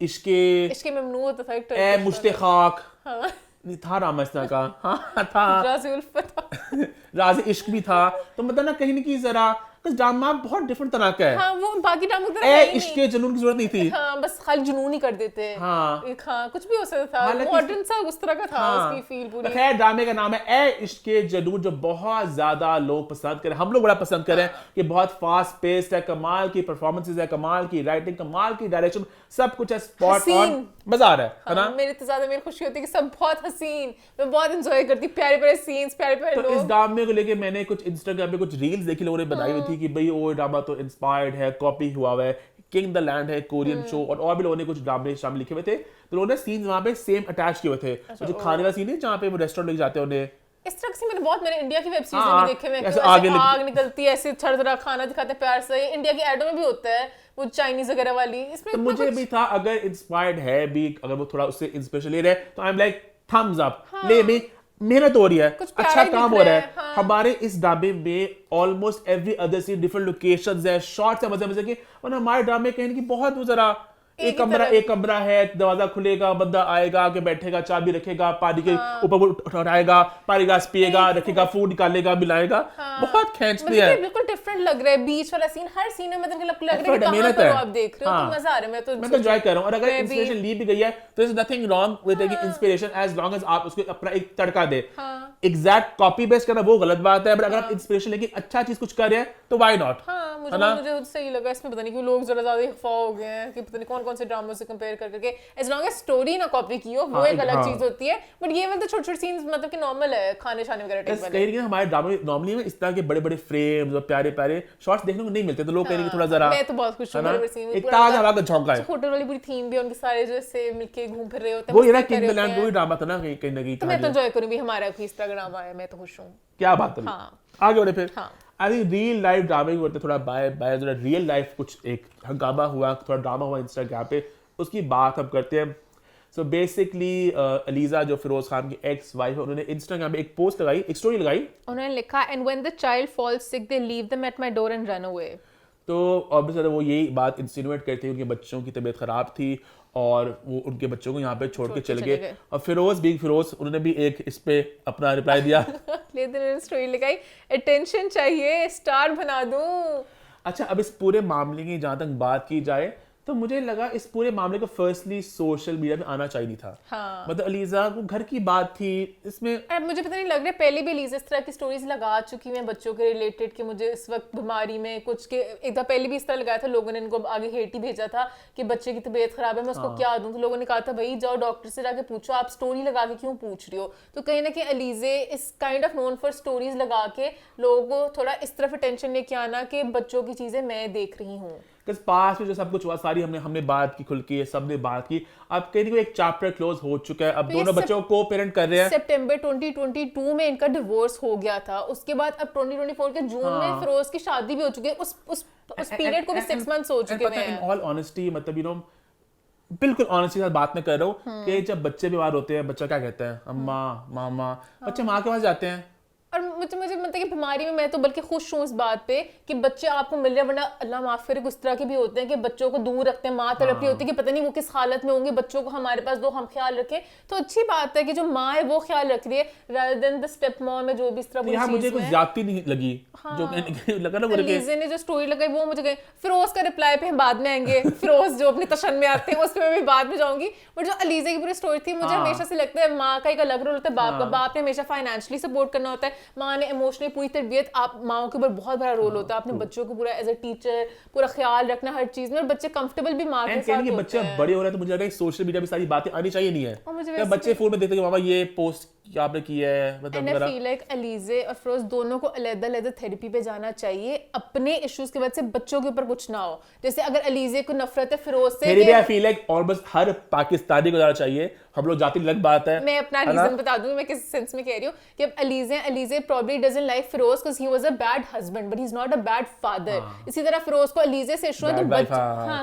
इश्के ममनू होता था एक ए मुश्ते खाक, हाँ नहीं था राम इस तरह का, हाँ था राज़ी उल्फत था। राज़ी इश्क भी था। तो मतलब ना कहीं ना कहीं जरा कुछ ड्रामा बहुत डिफरेंट तरह का है। हाँ वो बाकी ड्रामा की तरह ए है ही इश्क के जुनून की जरूरत नहीं थी। हाँ बस खाली जुनून ही कर देते। हाँ हाँ कुछ भी हो सकता था, मॉडर्न सा उस तरह का था उसकी फील पूरी। खैर ड्रामे का नाम है ए इश्क के जुनून, जो बहुत ज्यादा लोग पसंद करें, हम लोग बड़ा पसंद करें कि बहुत फास्ट पेस्ड है, कमाल की परफॉर्मेंसेस है, कमाल की राइटिंग, कमाल की डायरेक्शन, सब कुछ है स्पॉट ऑन, मजा आ रहा है ना। मेरे तो ज्यादा मेरी खुशी होती है कि सब बहुत हसीन, मैं बहुत एंजॉय करती, प्यारे प्यारे सीन्स, प्यारे प्यारे लोग। इस ड्रामे को लेके मैंने कुछ इंस्टाग्राम पे कुछ रील्स देखी, लोगों ने बताई हुई थी कि भाई वो ड्रामा तो इंस्पायर्ड है, कॉपी हुआ हुआ है, किंग द लैंड है कोरियन शो, और भी लोगों ने कुछ ड्रामे शामिल लिखे हुए थे। तो लोगों ने सीन्स वहां पे सेम अटैच किए हुए थे। जो खाने वाला सीन है जहाँ पे वो रेस्टोरेंट लेके जाते हैं उन्हें, इस तरह से मैंने इंडिया की वेब सीरीज हाँ, में देखे हुए, ऐसे आग निकलती है, ऐसे छरछरा खाना दिखाते हैं प्यार से। इंडिया की एडो में भी होता है वो चाइनीज वगैरह वाली। इसमें तो मुझे भी था अगर इंस्पायर्ड है भी, अगर वो थोड़ा उससे इंस्पिरेशन ले रहे हैं तो I am like thumbs up. ले भी मेहनत हो रही है, अच्छा काम हो रहा है। हाँ। हमारे इस ड्रामे में almost every other scene different locations है, शॉट्स है मजे मजे के, और हमारे ड्रामे कहने की बहुत वो जरा एक कमरा है, दरवाजा खुलेगा, बंदा आएगा, आके बैठेगा, चाबी रखेगा, पानी के ऊपर उठाएगा, पानी ग्लास पिएगा, रखेगा, फूड निकालेगा, मिलाएगा। बहुत खींचती है, बिल्कुल डिफरेंट लग रहा है। बीच वाला सीन, हर सीन में मतलब लग रहा है कि मेहनत कहां है, पर आप देख रहे हो। तो मजा आ रहा है, मैं तो एंजॉय कर रहा हूं। और अगर इंस्पिरेशन ली भी गई है तो is nothing wrong with taking inspiration, as long as आप उसको अपना एक तड़का दे। एग्जैक्ट कॉपी पेस्ट करना वो गलत बात है, बट अगर आप इंस्पिरेशन लेके अच्छा चीज कुछ कर रहे हैं तो व्हाई नॉट। मुझे सही लगा इसमें। पता नहीं क्यों लोग जरा ज्यादा खफा हो गए हैं कि पता नहीं कौन कौन से ड्रामों से कंपेयर करके, एज लॉन्ग एज स्टोरी ना कॉपी की हो वो एक अलग चीज होती है। बट ये मतलब छोटे छोटे सीन्स मतलब कि नॉर्मल है, खाने शाने वगैरह टाइप वाले। कहीं हमारे ड्रामे नॉर्मली में इस तरह के बड़े बड़े फ्रेम्स और प्यारे प्यारे शॉट्स देखने को नहीं मिलते, तो लोग कहीं थोड़ा जरा, मैं तो बहुत खुश हूं बड़े सीन में। एक ताजा हवा का झोंका है। होटल वाली पूरी थीम भी, उनके सारे जो से मिलके घूम फिर रहे होते हैं, वो ये ना किंग द लैंड, वो ही ड्रामा था ना कहीं ना कहीं। तो मैं तो एंजॉय करूं भी, हमारा भी इंस्टाग्राम आया, मैं तो खुश हूं। क्या बात है। आगे बढ़े फिर। हाँ। आई थिंक रियल लाइफ ड्रामे को थोड़ा बाय थोड़ा रियल लाइफ कुछ एक हंगामा हुआ, थोड़ा ड्रामा हुआ इंस्टाग्राम पे, उसकी बात हम करते हैं। सो बेसिकली अलीजा जो फिरोज खान की एक्स वाइफ है, उन्होंने इंस्टाग्राम पे एक पोस्ट लगाई, एक स्टोरी लगाई। उन्होंने लिखा and when the child falls sick they leave them at my door and run away. तो ऑब्वियसली वो यही बात इंसिनुएट करती है, उनके बच्चों की तबीयत खराब थी और वो उनके बच्चों को यहाँ पे छोड़ के चले गए। और फिरोज उन्होंने भी एक इस पे अपना रिप्लाई दिया। लेकिन स्टोरी लगाई, अटेंशन चाहिए, स्टार बना दूं। अच्छा, अब इस पूरे मामले की जहाँ तक बात की जाए तो मुझे लगा इस पूरे मामले को फर्स्टली सोशल मीडिया में आना चाहिए था। हाँ। मतलब अलीजा को घर की बात थी इसमें। अब मुझे पता नहीं लग रहा है, पहले भी अलीजा इस तरह की स्टोरीज लगा चुकी हैं बच्चों के रिलेटेड कि मुझे इस वक्त बीमारी में कुछ के एक दफा पहले भी इस तरह लगाया था, लोगों ने इनको आगे हेट ही भेजा था कि बच्चे की तबीयत खराब है, मैं उसको क्या दूं। तो लोगों ने कहा था भाई जाओ डॉक्टर से जाके पूछो, आप स्टोरी लगा के क्यों पूछ रही हो। तो कहीं ना कहीं अलीजे इस kind of known for stories लगा के लोगों को थोड़ा इस तरफ अटेंशन लेके आना कि बच्चों की चीजें मैं देख रही हूँ। पास में जो सब कुछ हुआ सारी हमने बात की खुल के, सबने बात की। अब कहीं एक चैप्टर क्लोज हो चुका है, अब दोनों बच्चों को पेरेंट कर रहे हैं। सितंबर 2022 में इनका डिवोर्स हो गया था, उसके बाद अब 2024 के जून में फिरोज की शादी भी हो चुकी है। उस पीरियड को भी 6 मंथ्स हो चुके हैं। इन ऑल ऑनेस्टी, मतलब बिल्कुल ऑनेस्टी के साथ बात मैं कर रहा हूँ कि जब बच्चे बीमार होते हैं, बच्चा क्या कहता है, अम्मा मामा, बच्चे माँ के पास जाते हैं। और मुझे मतलब कि बीमारी में मैं तो बल्कि खुश हूँ इस बात पे कि बच्चे आपको मिल रहे हैं, वरना अल्लाह माफ करे कुछ तरह के भी होते हैं कि बच्चों को दूर रखते हैं, माँ तड़प रही होती है कि पता नहीं वो किस हालत में होंगे, बच्चों को हमारे पास दो, हम ख्याल रखें। तो अच्छी बात है कि जो माँ है वो ख्याल रख रही है rather than the step mom में जो भी इस तरह मुझे कुछ ज्यादती नहीं लगी। जो लगा ना अलीज़े ने जो स्टोरी लगाई वो मुझे गई। फिरोज का रिप्लाई पे हम बाद में आएंगे, फिरोज जो अपने तशन में आते हैं उस पे मैं भी बाद में जाऊंगी। बट जो अलीज़े की पूरी स्टोरी थी, मुझे हमेशा से लगता है माँ का एक अलग रोल होता है, बाप का। बाप ने हमेशा फाइनेंशियली सपोर्ट करना होता है, माँ ने इमोशनली पूरी तरबियत। आप माओ के ऊपर बहुत बड़ा रोल होता है, अपने बच्चों को पूरा एज अ टीचर पूरा ख्याल रखना हर चीज में, और बच्चे कंफर्टेबल भी माँ के साथ होते हैं। बच्चे बड़े हो रहे हैं तो मुझे लग रहा है सोशल मीडिया पे सारी बातें आनी चाहिए, नहीं है बच्चे फोन में देखते हैं मामा ये पोस्ट क्या आपने किया है, मतलब I feel like अलीज़े और फिरोज दोनों को अलग-अलग थेरेपी पे जाना चाहिए, अपने इश्यूज की वजह से बच्चों के ऊपर कुछ ना हो। जैसे अगर अलीज़े को नफरत है फिरोज से, therapy I feel like almost हर पाकिस्तानी को जाना चाहिए। हम लोग जाति अलग बात है। मैं अपना रीजन बता दूंगी मैं किस सेंस में कह रही हूँ कि अब Alizeh probably doesn't like Firoz because he was a bad husband but he's not a bad father। इसी तरह फिरोज को अलीज़े से इशू है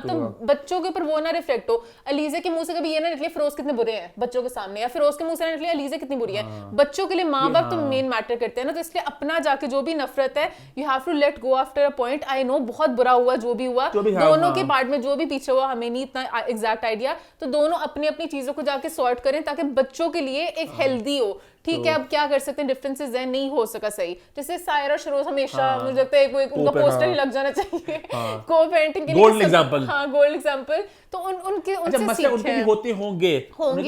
तो बच्चों के ऊपर वो ना रिफ्लेक्ट हो। अलीज़े के मुंह से कभी ये ना निकले फिरोज कितने बुरे हैं बच्चों के सामने, या फिरोज के मुंह से ना निकले अलीज़े कितनी बुरी है। बच्चों के लिए माँ बाप तो मेन मैटर करते हैं ना, तो इसलिए अपना जाके जो भी नफरत है you have to let go after a point. I know बहुत बुरा हुआ जो भी हुआ, दोनों के पार्ट में जो भी पीछे हुआ, हमें नहीं इतना एग्जैक्ट आइडिया, तो दोनों अपनी अपनी चीजों को जाके सॉर्ट करें ताकि बच्चों के लिए एक हेल्दी हो। ठीक है, अब क्या कर सकते हैं, डिफरेंसेस है, नहीं हो सका सही। जैसे सायरा और शरोज हमेशा मुझे लगता है उनका पोस्टर ही लग जाना चाहिए को पेरेंटिंग के लिए, गोल्ड एग्जांपल। हां गोल्ड एग्जांपल। तो उनके उनसे मसले उनके भी होते होंगे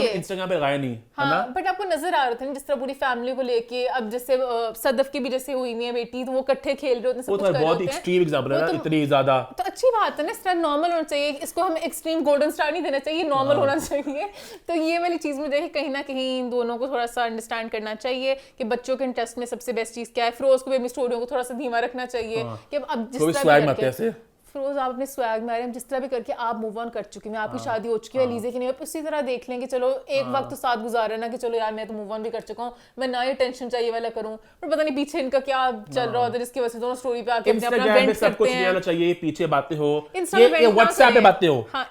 इंस्टाग्राम पे लगाया नहीं है ना, बट आपको नजर आ रहा था जिस तरह पूरी फैमिली को लेके। अब जैसे सदफ की भी जैसे हुई है बेटी, तो वो इकट्ठे खेल रहे होते हैं, सब कुछ कर रहे होते हैं। बहुत एक्सट्रीम एग्जांपल है ना, इतनी ज्यादा। तो अच्छी बात है ना, इस तरह नॉर्मल होना चाहिए, इसको हमें एक्सट्रीम गोल्डन स्टार नहीं देना चाहिए, नॉर्मल होना चाहिए। तो ये वाली चीज मुझे कहीं ना कहीं दोनों को थोड़ा सा अंडरस्टैंड करना चाहिए कि बच्चों के इंटरेस्ट में सबसे बेस्ट चीज क्या है। फिरोज को भी अपनी स्टोरियों को थोड़ा सा धीमा रखना चाहिए कि अब जिस तरह भी फिरोज आप अपने स्वैग में आ रहे हैं, जिस तरह भी करके आप मूव ऑन कर चुकी हैं, आपकी शादी हो चुकी है, अलीज़े की नहीं, उसी तरह देख लेंगे। चलो एक वक्त तो साथ गुजारा ना कि चलो यार मैं तो मूव ऑन भी कर चुका हूँ, मैं ना ये टेंशन चाहिए वाला करूँ, पर पता नहीं पीछे इनका क्या चल रहा होता है जिसकी वजह से दोनों स्टोरी पे आके अपना वेंट करते हैं। चाहिए पीछे बातें हो, ये व्हाट्सएप पे बातें हो, हाँ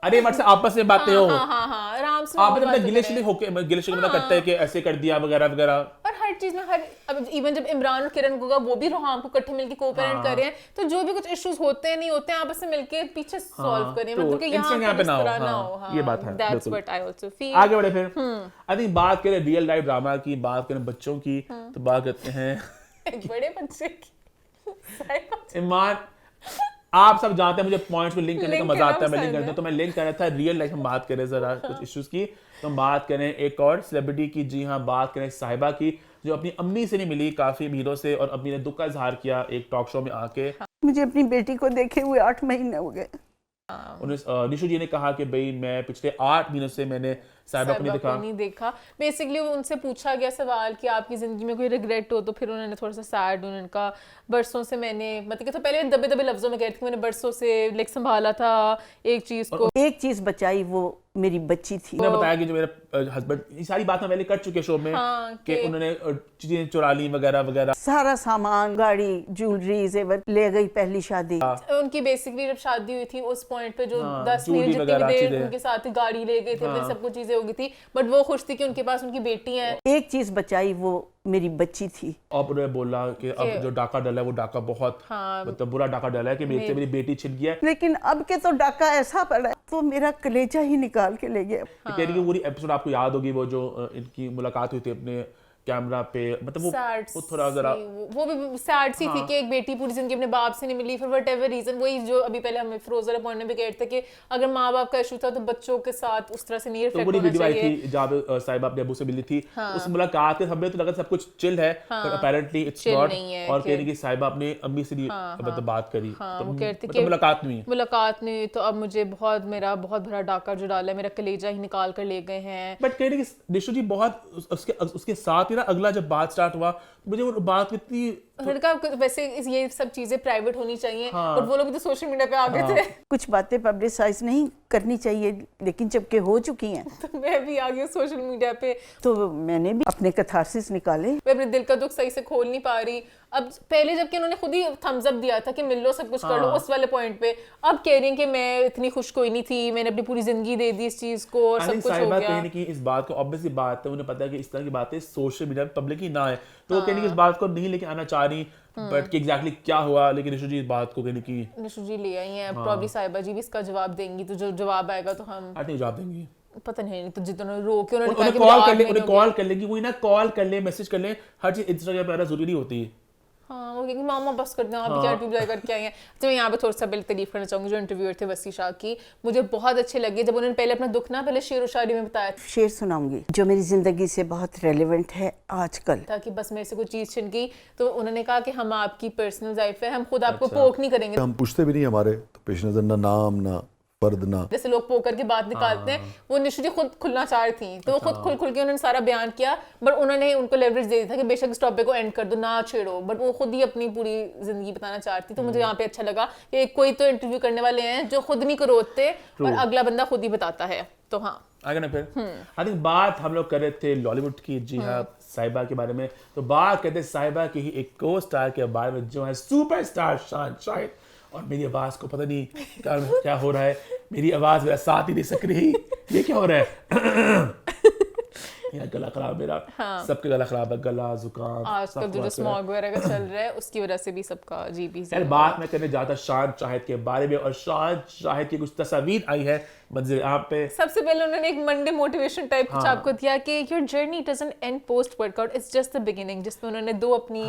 अरे व्हाट्सएप आपस में बातें हो, आराम से आप मतलब गिले शिकवे होके करते हैं कि ऐसे कर दिया वगैरह वगैरह। और हर चीज में अब इवन जब इमरान और किरण को वो भी रोहान को इकट्ठे मिलके को-पेरेंट कर रहे हैं, तो जो भी कुछ इश्यूज होते हैं नहीं होते हैं आपस में मिलके पीछे सॉल्व करें, मतलब कि यहां पे ना हो। ये बात है, that's what I also feel. आगे बढ़े फिर आई थिंक बात करें रियल लाइफ ड्रामा की, बात करें बच्चों की, तो बात करते हैं एक बड़े बच्चे की। ईमान, आप सब जानते हैं मुझे पॉइंट्स पे लिंक करने का मजा आता है, मैं लिंक करता हूं, तो मैं लिंक कर रहा था रियल लाइफ में बात करें जरा कुछ इश्यूज की। तो हम बात करें एक और सेलिब्रिटी की, जी हाँ बात करें साहिबा की, जो अपनी अम्मी से नहीं मिली काफी महीनों से, और अम्मी ने दुख का इजहार किया एक टॉक शो में आके। मुझे अपनी बेटी को देखे हुए 8 महीने हो गए। निशु जी ने कहा कि भाई मैं पिछले 8 महीनों से मैंने साहिबा को नहीं साहिबा दिखा। को नहीं देखा। बेसिकली उनसे पूछा गया सवाल कि आपकी जिंदगी में कोई रिग्रेट हो, तो फिर उन्होंने थोड़ा सा सैड, उन्होंने कहा बरसों से मैंने मतलब कि तो पहले दबे दबे लफ्जों में कहती थी मैंने बरसों से लाइक संभाला था एक चीज को। एक चीज बचाई, वो मेरी बच्ची थी। मैंने बताया कि जो मेरा हस्बैंड, ये सारी बात मैं पहले कर चुके शो में हाँ, कि उन्होंने चीजें चुरा ली वगैरह वगैरह। सारा सामान, गाड़ी, ज्वेलरी, जेवर ले गई पहली शादी। उनकी बेसिकली जब शादी हुई थी उस पॉइंट पे जो 10 जूली मिनट जितनी वगैरह भी देर चीजें। उनके साथ ही गाड़ी ले गए थे, फिर सब कुछ चीजें हो गई थी, बट वो खुश थी कि उनके पास उनकी बेटी है। एक चीज बचाई, वो मेरी बच्ची थी। अब उन्होंने बोला कि अब जो डाका डला है वो डाका बहुत मतलब बुरा डाका डला है कि मेरी बेटी छिन गया है। लेकिन अब के तो डाका ऐसा पड़ा तो मेरा कलेजा ही निकाल के ले गया। कह रही कि पूरी एपिसोड आपको याद होगी, वो जो इनकी मुलाकात हुई थी अपने कैमरा पे, मतलब वो थोड़ा जरा वो भी सैड सी थी कि एक बेटी पूरी जिंदगी अपने बाप से नहीं मिली फॉर व्हाटएवर रीजन। वही जो अभी पहले हम फिरोज वाला पॉइंट में भी कहते थे कि अगर माँ बाप का इशू था तो बच्चों के साथ उस तरह से नहीं तो रिफ्लेक्ट पूरी होना वीडियो आई चाहिए। थी जहाँ साहिबा अपने अबू से मिली थी। उस मुलाकात के समय तो लगा सब कुछ चिल है, पर अपेरेंटली इट्स chill नॉट। नहीं है और कि- कह रही कि साहिबा अपनी अम्मी से मतलब बात करी, हाँ, तो वो कहते मतलब कि मुलाकात नहीं हुई। मुलाकात नहीं हुई, तो अब मुझे मेरा बहुत बड़ा डाका जो डाला है, मेरा कलेजा ही निकाल कर ले गए हैं। बट कह रही कि निशु जी बहुत उसके साथ ही ना अगला जब बात स्टार्ट हुआ मुझे वो बात कितनी उन्होंने कहा वैसे ये सब चीजें प्राइवेट होनी चाहिए, और वो लोग भी तो सोशल मीडिया पे आ गए थे। कुछ बातें पब्लिसाइज नहीं करनी चाहिए, लेकिन जबकि हो चुकी हैं तो मैं भी आ गई सोशल मीडिया पे, तो मैंने भी अपने कैथारसिस निकाले। मैं अपने दिल का दुख सही से खोल नहीं पा रही। अब पहले जबकि उन्होंने खुद ही थम्स अप दिया था कि मिल लो सब कुछ कर लो उस वाले पॉइंट पे, अब कह रही हैं कि मैं इतनी खुश कोई नहीं थी, मैंने अपनी पूरी जिंदगी दे दी इस चीज को और सब कुछ हो गया। कहने की इस बात को ऑब्वियसली बात है, उन्हें पता है कि इस तरह की बातें सोशल मीडिया पे पब्लिक ही ना है, तो वो कहने की इस बात को नहीं लेके आना चाह रही, बट कि एग्जैक्टली क्या हुआ। लेकिन निशु जी इस बात को कहने की निशु जी ले आई हैं, प्रॉब्ली साहिबा जी भी इसका जवाब देंगी, तो जो जवाब आएगा तो हम नहीं जवाब देंगी। पता नहीं, तो जितना रो के उन्होंने कहा उन्हें कि कॉल मुझे कर 8 ले, महीने उन्हें कॉल कर लेगी, वही ना कॉल कर ले, मैसेज कर ले, हर चीज इंस्टाग्राम पे आना जरूरी होती है। हाँ, वो कहेंगे मामा बस कर दें, आप भी क्या ट्यूब करके आई हैं। तो मैं यहाँ पे थोड़ा सा पहले तारीफ करना चाहूँगी जो इंटरव्यूअर थे वसी शाह की, मुझे बहुत अच्छे लगे जब उन्होंने पहले अपना दुख ना पहले शेर व शायरी में बताया शेर सुनाऊंगी जो मेरी जिंदगी से बहुत रेलेवेंट है आजकल। था कि बस मेरे से कोई चीज़ छिन गई, तो उन्होंने कहा कि हम आपकी पर्सनल लाइफ है, हम खुद आपको पोक नहीं करेंगे। हम पूछते भी नहीं, हमारे तो पेश नजर ना नाम ना फर्द ना, जैसे लोग पोकर की बात निकालते हैं, वो निशु जी खुद खुलना चाह रही थी, तो वो खुद खुल के उन्होंने सारा बयान किया, बट उन्होंने उनको लेवरेज दे दिया था कि बेशक इस टॉपिक को एंड कर दो, ना छेड़ो, बट वो खुद ही अपनी पूरी जिंदगी बताना चाहती। तो मुझे यहाँ पे अच्छा लगा कि कोई तो इंटरव्यू करने वाले हैं जो खुद नहीं करोते और अगला बंदा खुद ही बताता है। तो हाँ आगे ना फिर आई थिंक बात हम लोग कर रहे थे लॉलीवुड की, जी हाँ, साहिबा के बारे में। तो बात करते साहिबा की ही एक को स्टार के बारे में जो है सुपरस्टार शान शाहिद। और मेरी आवाज को पता नहीं क्या हो रहा है, मेरी आवाज मेरा साथ ही नहीं सक रही, ये क्या हो रहा है? मेरा गला खराब, मेरा सबका गला खराब है, गला जुकाम आजकल जो स्मॉग वगैरह का चल रहा है उसकी वजह से भी सबका जी भी। यार बात मैं करने जाता शान शाहिद के बारे में, और शान शाहिद की कुछ तस्वीर आई है मंजिल आप पे। सबसे पहले उन्होंने एक मंडे मोटिवेशन टाइप कुछ आपको दिया कि your journey doesn't and post workout, it's just the beginning, जिसमें उन्होंने 2 अपनी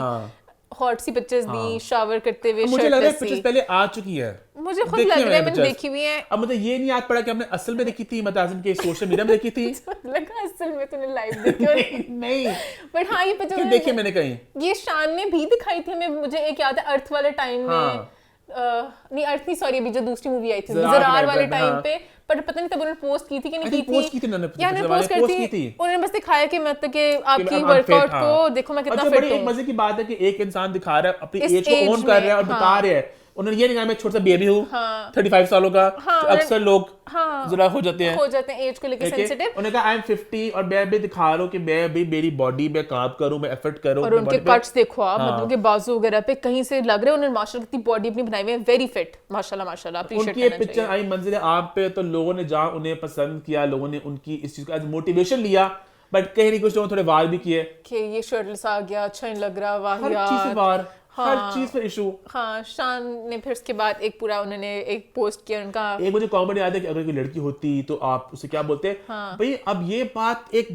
हॉट सी पिक्चर्स दी शावर करते हुए। मुझे लग रहा है पिक्चर्स पहले आ चुकी है, मुझे खुद लग रहा है मैंने देखी हुई है। अब मुझे ये नहीं याद पड़ा कि हमने असल में देखी थी, मतलब के सोशल मीडिया में देखी थी। लगा असल में तूने लाइव देखी नहीं, बट हाँ ये पता देखी मैंने कहीं, ये शान ने भी दिखाई थी, मैं मुझे एक याद है अर्थ वाले टाइम में, नहीं अर्थ नहीं सॉरी अभी जो दूसरी मूवी आई थी ज़रार वाले टाइम पे, पर पता नहीं तब उन्होंने पोस्ट की थी कि नहीं की थी, पोस्ट की थी उन्होंने, या उन्होंने पोस्ट की थी, उन्होंने बस दिखाया कि मतलब कि आपकी वर्कआउट को देखो मैं कितना फिट हूं। एक मजे की बात है कि एक इंसान दिखा रहा है अपनी एज को ओन कर रहा है और बता रहा है, उन्होंने ये नहीं कहा मैं छोटा सा बेबी हूँ 35 सालों का, अक्सर लोग जरा हो जाते हैं एज को लेके सेंसिटिव। उन्होंने कहा आई एम 50 और मैं भी दिखा रहा हूँ कि मैं भी मेरी बॉडी में काम करूँ, मैं एफर्ट करूँ। और उनके कट्स देखो आप, मतलब के बाजू वगैरह पे कहीं से लग रहे हैं उन्होंने माशाल्लाह कितनी बॉडी अपनी बनाई हुई है, वेरी फिट माशाल्लाह माशाल्लाह, अप्रिशिएट उनकी पिक्चर आई मंजिल आप पे, तो लोगों ने जहाँ उन्हें पसंद किया, लोगों ने उनकी इस चीज को एज मोटिवेशन लिया, बट कहीं नहीं कुछ लोगों थोड़े वार भी किए कि ये शर्टलेस आ गया, अच्छा नहीं लग रहा, वाह हर चीज से वार, हर चीज पर इशू। हाँ शान ने फिर उसके बाद एक पूरा उन्होंने एक पोस्ट किया उनका, एक मुझे कॉमेडी आता है कि अगर कोई लड़की होती तो आप उसे क्या बोलते? भाई अब ये बात एक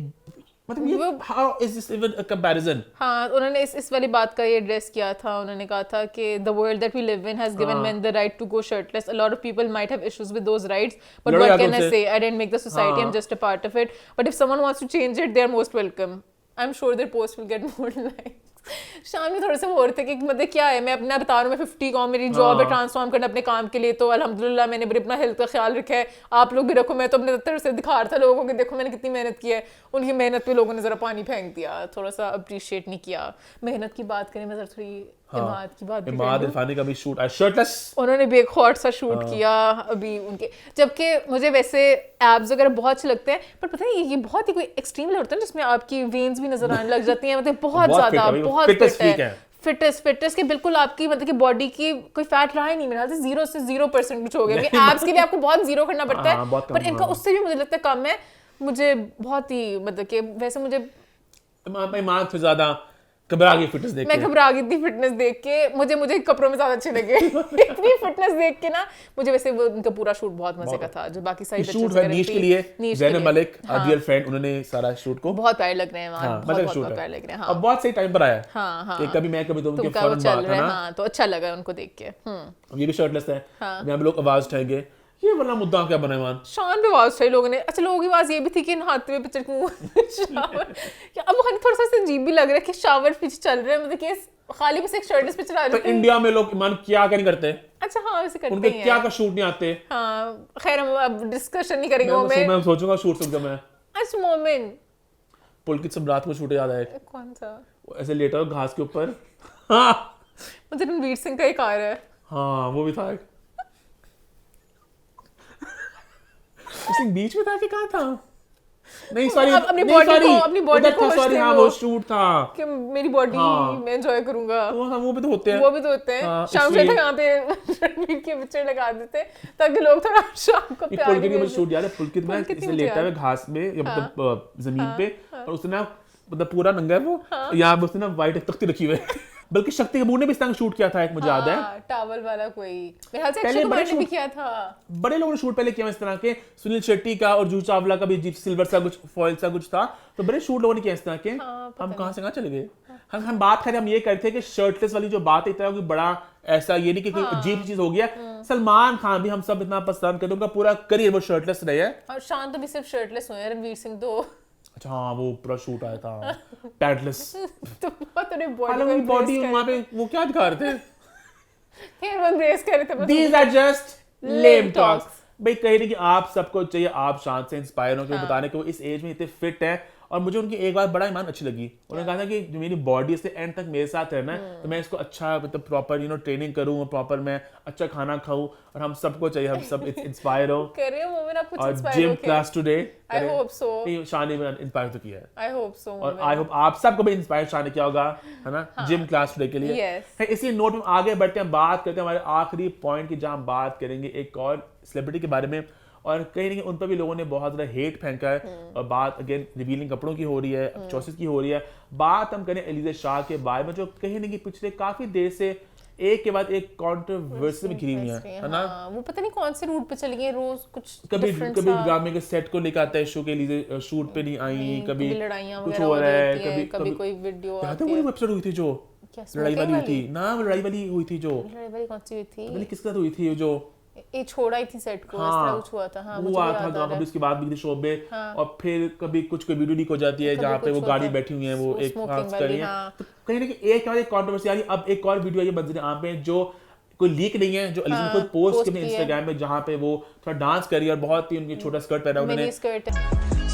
मतलब ये how is this even a comparison? हाँ उन्होंने इस वाली बात का ये एड्रेस किया था, उन्होंने कहा था कि the world that we live in has given men the right to go shirtless. A lot of people might have issues with those rights, but what can I say? I didn't make the society, I'm just a part of it. But if someone wants to change it, they are most welcome. I'm sure their post will get more likes. शाम में थोड़े से वो हो रहे थे कि मतलब क्या है, मैं अपना बता रहा हूँ, मैं 50 का हूँ, मेरी जॉब है ट्रांसफॉर्म करना अपने काम के लिए, तो अल्हम्दुलिल्लाह मैंने भी अपना हेल्थ का ख्याल रखा है, आप लोग भी रखो। मैं तो अपने तरफ से दिखा रहा था लोगों को कि देखो मैंने कितनी मेहनत की है, उनकी मेहनत पे लोगों ने ज़रा पानी फेंक दिया, थोड़ा सा अप्रिशिएट नहीं किया। मेहनत की बात करें, मैं ज़रा थोड़ी इमाद की बात भी कर इमाद लूं। इरफानी का भी शूट आज शर्टलेस, उन्होंने भी एक हॉट सा शूट किया अभी उनके, जबकि मुझे वैसे एब्स वगैरह बहुत अच्छे लगते हैं, पर पता है ये बहुत ही कोई एक्सट्रीम लेवल होता है जिसमें आपकी वेन्स भी नजर आने लग जाती हैं, मतलब बहुत बहुत ज्यादा, fit है, बहुत fittest फिट freak है, फिटनेस के बिल्कुल आपकी मतलब कि बॉडी की कोई फैट रहा ही नहीं, मेरे ख्याल से 0 से 0% कुछ हो गया। एब्स के लिए आपको बहुत जीरो करना पड़ता हाँ, बहुत है, कम, पर इनका उससे भी मुझे लगता है कम है। मुझे बहुत ही मतलब कि वैसे मुझे इमाद से ज्यादा घबरा गई फिटनेस देख मैं के। घबरा गई थी फिटनेस देख के, मुझे कपड़ों में ज्यादा अच्छे लगे इतनी फिटनेस देख के ना मुझे। वैसे वो उनका पूरा शूट बहुत मजे का था, जो बाकी सारी शूट है नीश के लिए, ज़ैनब मलिक डियर फ्रेंड, उन्होंने सारा शूट को बहुत प्यारे लग रहे हैं वहाँ, हाँ, बहुत शूट बहुत है। प्यारे लग रहे हैं। अब बहुत सही टाइम पर आया है हाँ कि कभी मैं कभी तुम के तुमका वो फौरन चल बात रहा है है, ना। हाँ, तो अच्छा लगा उनको देख के। अब ये भी शर्टलेस है, अभी हम लोग आवाज उठाएंगे, ये वाला मुद्दा क्या बने मान शान पे आवाज उठाई लोगों ने। अच्छा, लोगों की आवाज ये भी थी कि नहाते हुए पिक्चर क्यों शावर, अब वो थोड़ा सा अजीब भी लग रहा है कि शावर पीछे चल रहे हैं, मतलब कि खाली बस एक शर्टलेस पिक्चर आ तो रही है। इंडिया में लोग ईमान क्या नहीं करते, अच्छा हाँ, वैसे करते उनके ही क्या हैं। का शूट नहीं आते। हाँ खैर, हम अब डिस्कशन नहीं करेंगे वो में। मैं सोचूंगा शूट सकता मैं। अच्छा मोमेंट पुलकित सब रात को शूट याद आए, कौन सा? वो ऐसे लेटा हो घास के ऊपर, हाँ मुझे रणवीर सिंह का एक आ रहा है। हाँ वो भी था एक। उसी बीच में था कि कहाँ था, नहीं सॉरी अपनी बॉडी को सॉरी, हाँ वो शूट था कि मेरी बॉडी हाँ। मैं एंजॉय करूंगा। वो भी तो होते हैं, वो भी तो होते हैं। हाँ, शाम को इसलिए। यहाँ पे रणवीर के पिक्चर लगा देते ताकि लोग थोड़ा शाम को एक प्यार पुलकित भी में शूट याद है, पुलकित में पुलकित इसे मुझे लेटा याद हुआ घास में या मतलब जमीन पे, और उसने ना मतलब पूरा नंगा है वो, यहाँ पे उसने ना व्हाइट तख्ती रखी हुई है। बल्कि शक्ति कपूर ने भी इस तरह शूट किया था एक, मुझे याद है। टावल वाला कोई, मेरे ख्याल से पहले अक्षय कुमार बड़े ने भी shoot- किया था। बड़े लोगों ने शूट पहले किया इस तरह के, सुनील शेट्टी का और जूही चावला का भी जीप सिल्वर सा कुछ फॉइल सा कुछ था, तो बड़े शूट लोगों ने किया इस तरह के। हम कहाँ से कहाँ चले गए, हम बात करें, हम ये करते हैं कि शर्टलेस वाली जो बात है, इतना कोई बड़ा ऐसा ये नहीं कि कोई अजीब चीज हो गया। सलमान खान भी हम सब इतना पसंद करते हैं, उनका पूरा करियर वो शर्टलेस रहे है। और शान तो भी सिर्फ शर्टलेस हुए हैं, रणवीर सिंह तो अच्छा हाँ, वो पूरा शूट आया था पैडलेस, तो बहुत उन्हें हालांकि बॉडी वहां पे वो क्या दिखा रहे थे, फिर वो embrace कर रहे थे। These are just Lame lame talks. talks. भाई कहीं नहीं कि आप सबको चाहिए आप शान से इंस्पायर हो, क्योंकि बताने कि वो इस एज में इतने फिट है। और मुझे उनकी एक बात बड़ा ईमान अच्छी लगी, उन्होंने कहा था कि जो मेरी बॉडी से एंड तक मेरे साथ रहना है, तो मैं इसको अच्छा मतलब प्रॉपर ट्रेनिंग करूँ, प्रॉपर मैं अच्छा खाना खाऊं, और हम सबको चाहिए हम सब इंस्पायर हो। कर रहे हो मोमेंट, आप कुछ और इंस्पायर जिम हो के? Class today, I hope so. शान ने इंस्पायर तो किया है, I hope so और मोमेंट। आई होप आप सबको भी इंस्पायर शान ने किया होगा, है ना, जिम क्लास टुडे के लिए। Yes. है, इसी नोट में आगे बढ़ते हैं, बात करते हैं हमारे आखिरी पॉइंट की, जहां हम बात करेंगे एक और सेलिब्रिटी के बारे में, और कहीं ना कहीं उन पर भी लोगों ने बहुत ज़्यादा हेट फेंका है। और बात अगेन रिवीलिंग कपड़ों की हो रही है, चॉइसेस की हो रही है। बात हम करें एलिजा शाह के बारे में, जो कहीं ना कहीं पिछले काफ़ी देर से एक के बाद एक कंट्रोवर्सी में घिरी हुई है ना। हाँ, वो पता नहीं कौन से रूट पे चली गई, रोज कुछ कभी different कभी सा। ड्रामे के सेट को लेकर आता है इशू के लिए, शूट पे नहीं आई, कभी लड़ाइयाँ कुछ वगैरह हो रहा है, होती हैं, कभी कोई वीडियो याद आती है वो है। एपिसोड हुई थी जो क्या लड़ाई वाली smoking हुई थी ना, लड़ाई वाली हुई थी जो लड़ाई वाली कौन सी हुई थी? पता नहीं किसके साथ हुई थी, जो ये छोड़ा ही थी सेट को, इस तरह कुछ हुआ था। हाँ, वो मुझे आया याद था आ जहाँ रहा है। कभी उसके बाद भी शो में, और फिर कभी कुछ कोई वीडियो लीक हो जाती है कभी जहाँ पे कुछ वो गाड़ी होता है। बैठी हुई है, वो वो एक smoking हाथ कर वाली, रही है, हाँ। तो कहीं ना कहीं एक एक कंट्रोवर्सी आ रही है। अब एक और वीडियो आई है मंजर आम पे, जो कोई लीक नहीं है, जो एलिजा ने खुद पोस्ट post की की है। इंस्टाग्राम में, जहाँ पे वो थोड़ा डांस कर रही है, और बहुत ही उनकी छोटा स्कर्ट पहना उन्होंने, mini skirt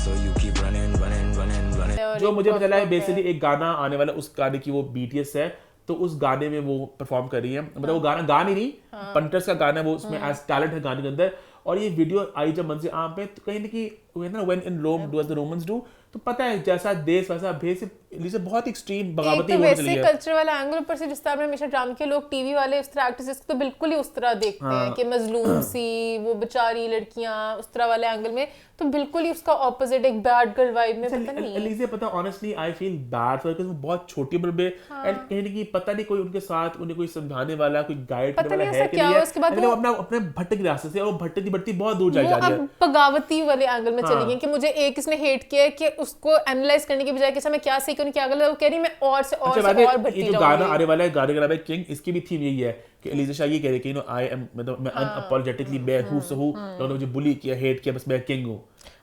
So you keep running, running, running, running. है और जो एक मुझे पता चला है crop top बेसिकली एक गाना आने वाला, उस गाने की वो BTS है, तो उस गाने में वो परफॉर्म कर रही है, मतलब वो गाना गा नहीं रही, पंटर्स का गाना है वो, उसमें एज टैलेंट है गाने के अंदर। और ये वीडियो आई जब मंजिल आम पे, तो कहीं ना कहीं when in Rome do as the Romans do, तो पता है जैसा देश वैसा भेष, एलिजा बहुत एक्सट्रीम एक बगावती तो होने वैसे चली है। कल्चर वाला एंगल, ऊपर से जिस तरह हमने हमेशा ड्रामा के लोग टीवी वाले उस तरह एक्ट्रेसेस को तो बिल्कुल ही उस तरह देखते हैं कि मजलूम सी वो बेचारी लड़कियां, उस तरह वाले एंगल में, तो बिल्कुल ही उसका ऑपोजिट एक बैड गर्ल वाइब में, पता नहीं। एलिजा पता honestly I feel bad for, because वो बहुत छोटी उम्र में, एंड कहीं ना कहीं पता नहीं कोई उनके साथ उन्हें कोई समझाने वाला, कोई गाइड पता करने वाला नहीं है उसका कि क्या नहीं हुआ, है। उसके बाद लेकिन वो- वो अपने भटक रास्ते से, और भटकती बढ़ती बहुत दूर जा वो रही है। अब बगावती वाले एंगल में चली गई कि मुझे एक इसने हेट किया है कि उसको एनालाइज करने की बजाय कि मैं क्या सही करूं क्या गलत, वो कह रही मैं और से अच्छा और बात से और है, बढ़ती ये जो गाना जाऊंगी। आने वाला है, गाने का नाम है किंग, इसकी भी थीम यही है कि एलिजा शाह ये कह रही है कि आई एम, मतलब मैं अनअपॉलोजेटिकली मैं हूं, सो हूं, लोगों ने मुझे बुली किया, हेट किया, बस मैं किंग हूं।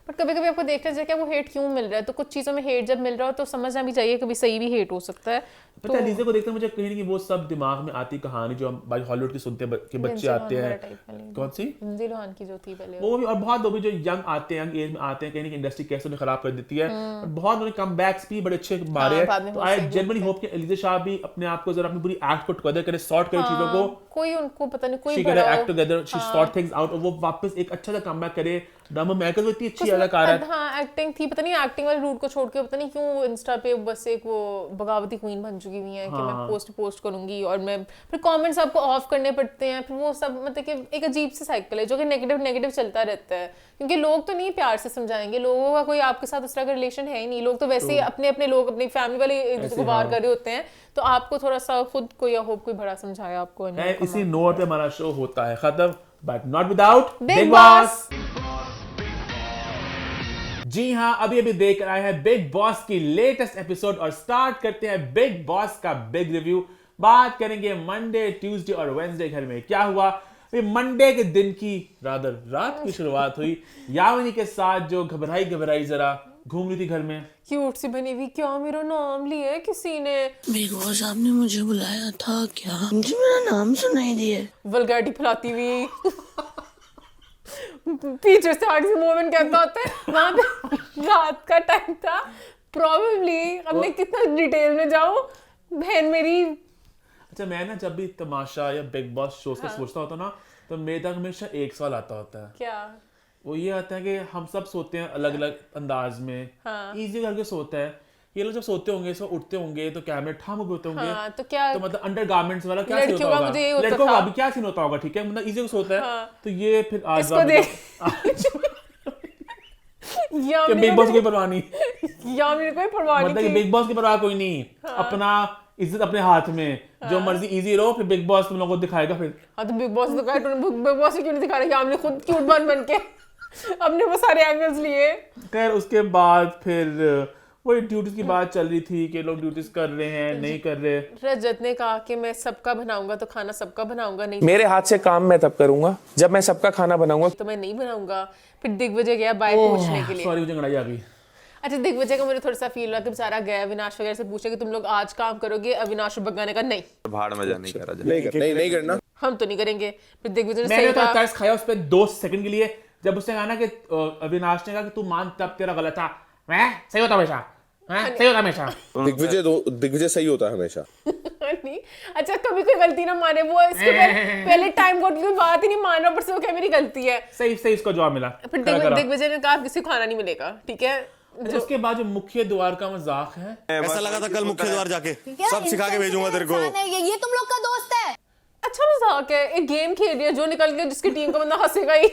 बट कभी कभी आपको देखना चाहिए कि वो हेट क्यों मिल रहा है, तो कुछ चीज़ों में हेट जब मिल रहा हो तो समझना भी चाहिए, कभी सही भी हेट हो सकता है। पता है लीजा को देखते मुझे कहीं ना कहीं वो सब दिमाग में आती कहानी जो हम भाई हॉलीवुड की सुनते हैं कि बच्चे आते हैं, कौन सी लिंडसे लोहान की जो थी पहले, वो भी, और बहुत लोग भी जो यंग आते हैं, यंग एज में आते हैं, कहीं ना कहीं इंडस्ट्री कैसे उन्हें खराब कर देती है, और बहुत उन्होंने कम बैक्स भी बड़े अच्छे मारे हैं। तो आई जेन्युइनली होप कि एलिजा शाह भी अपने आप को जरा अपनी पूरी एक्ट को टुगेदर करे, सॉर्ट करे चीजों को, कोई उनको पता नहीं कोई शी करे act together, she sort things out, और वो वापस एक अच्छा सा कमबैक करे। ड्रामा मेकर्स वो इतनी अच्छी अदाकारा है। हाँ एक्टिंग थी, पता नहीं एक्टिंग वाले रूट को छोड़ के पता नहीं क्यों इंस्टा पे बस एक वो बगावती क्वीन बन चुकी हुई है कि मैं पोस्ट करूंगी, और मैं फिर कमेंट्स आपको ऑफ करने पड़ते हैं, फिर वो सब मतलब कि एक अजीब सी साइकिल है जो कि नेगेटिव चलता रहता है, क्योंकि लोग तो नहीं प्यार से समझाएंगे, लोगों का कोई आपके साथ उस तरह का रिलेशन है ही नहीं, लोग तो वैसे ही अपने लोग अपनी फैमिली वाले एक दूसरे को वार कर रहे होते हैं, तो आपको थोड़ा सा खुद को या होप कोई बड़ा समझाए आपको। इसी नोट पे हमारा शो होता है खत्म, but not without Big Boss. जी हाँ, अभी देख रहे हैं बिग बॉस की लेटेस्ट एपिसोड, और स्टार्ट करते हैं बिग बॉस का बिग रिव्यू। बात करेंगे मंडे, ट्यूसडे और वेडनेसडे घर में क्या हुआ। मंडे के दिन की रात की शुरुआत हुई यामिनी के साथ, जो घबराई जरा घूम रही थी घर में, क्यूट सी बनी हुई, क्या मेरा नाम लिया है किसी ने, बिग बॉस आपने मुझे बुलाया था क्या, मुझे मेरा नाम सुनाई दिया, वल्गैरिटी फैलाती हुई पीछे से आगे से मोमेंट कहता होता है, वहां पे रात का टाइम था प्रॉबेबली, अब मैं कितना डिटेल में जाऊं बहन मेरी। अच्छा, मैं ना जब भी तमाशा या बिग बॉस शो का सोचता होता ना, तो मेरे तक हमेशा एक सवाल आता होता है। क्या? वो ये आता है कि हम सब सोते हैं अलग अलग अंदाज में, इजी करके सोता है, ये लोग जब सोते होंगे, सब उठते होंगे तो कैमरे ठाम होते होंगे, तो क्या, तो मतलब अंडरगारमेंट्स वाला क्या सीन होता होगा, लड़कों का भी क्या सीन होता होगा, ठीक है, मतलब इजी सोता है। तो ये फिर आज कि बिग बॉस की परवाह नहीं, यामिनी कोई परवाह नहीं, मतलब बिग बॉस की परवाह कोई नहीं, अपना इज्जत अपने हाथ में, जो मर्जी इजी रहो, फिर बिग बॉस तुम लोगों को दिखाएगा फिर। हाँ तो बिग बॉस दिखाया, बिग बॉस क्यों नहीं दिखा रहा, यामिनी खुद क्यूट बन के अपने वो सारे एंगल्स लिए। खैर उसके बाद फिर वही ड्यूटीज की बात चल रही थी कि लोग ड्यूटीज कर रहे हैं, नहीं कर रहे। रजत ने कहा कि मैं सबका बनाऊंगा, तो खाना सबका बनाऊंगा, नहीं मेरे हाथ से काम मैं तब करूंगा जब मैं सबका खाना बनाऊंगा, तो मैं नहीं बनाऊंगा। फिर दिग्विजय गया बाय पूछने के लिए, सॉरी मुझे लड़ाई आ गई। अच्छा, दिग्विजय का मुझे थोड़ा सा फील हुआ कि बेचारा गया अविनाश वगैरह से पूछा कि तुम लोग आज काम करोगे, अविनाश और बग्गा ने कहा नहीं, भाड़ में नहीं करा, नहीं करना, हम तो नहीं करेंगे। फिर दिग्विजय ने मैंने सही तो कहा, तरस खाया उस पर 2 सेकंड के लिए, जब उसने कहा ना कि अविनाश ने कहा कि तू मान तब तेरा गलत था, मैं सही होता हमेशा, सही होता हमेशा। दिग्विजय सही होता है हमेशा। नहीं, अच्छा कभी कोई गलती ना माने, वो इसके पहले टाइम कोड की बात ही नहीं मान रहा, पर से वो क्या मेरी गलती है, सही इसको जवाब मिला। फिर दिग्विजय ने कहा किसी को खाना नहीं मिलेगा, ठीक है। उसके बाद जो मुख्य द्वार का मजाक है, ऐसा लगा था कल मुख्य द्वार जाके सब सिखा के भेजूंगा तेरे को, ये तुम लोग का दोस्त है। अच्छा मजाक है, एक गेम खेल रही है, जो निकल गया जिसकी टीम का बंदा हंसेगा ही,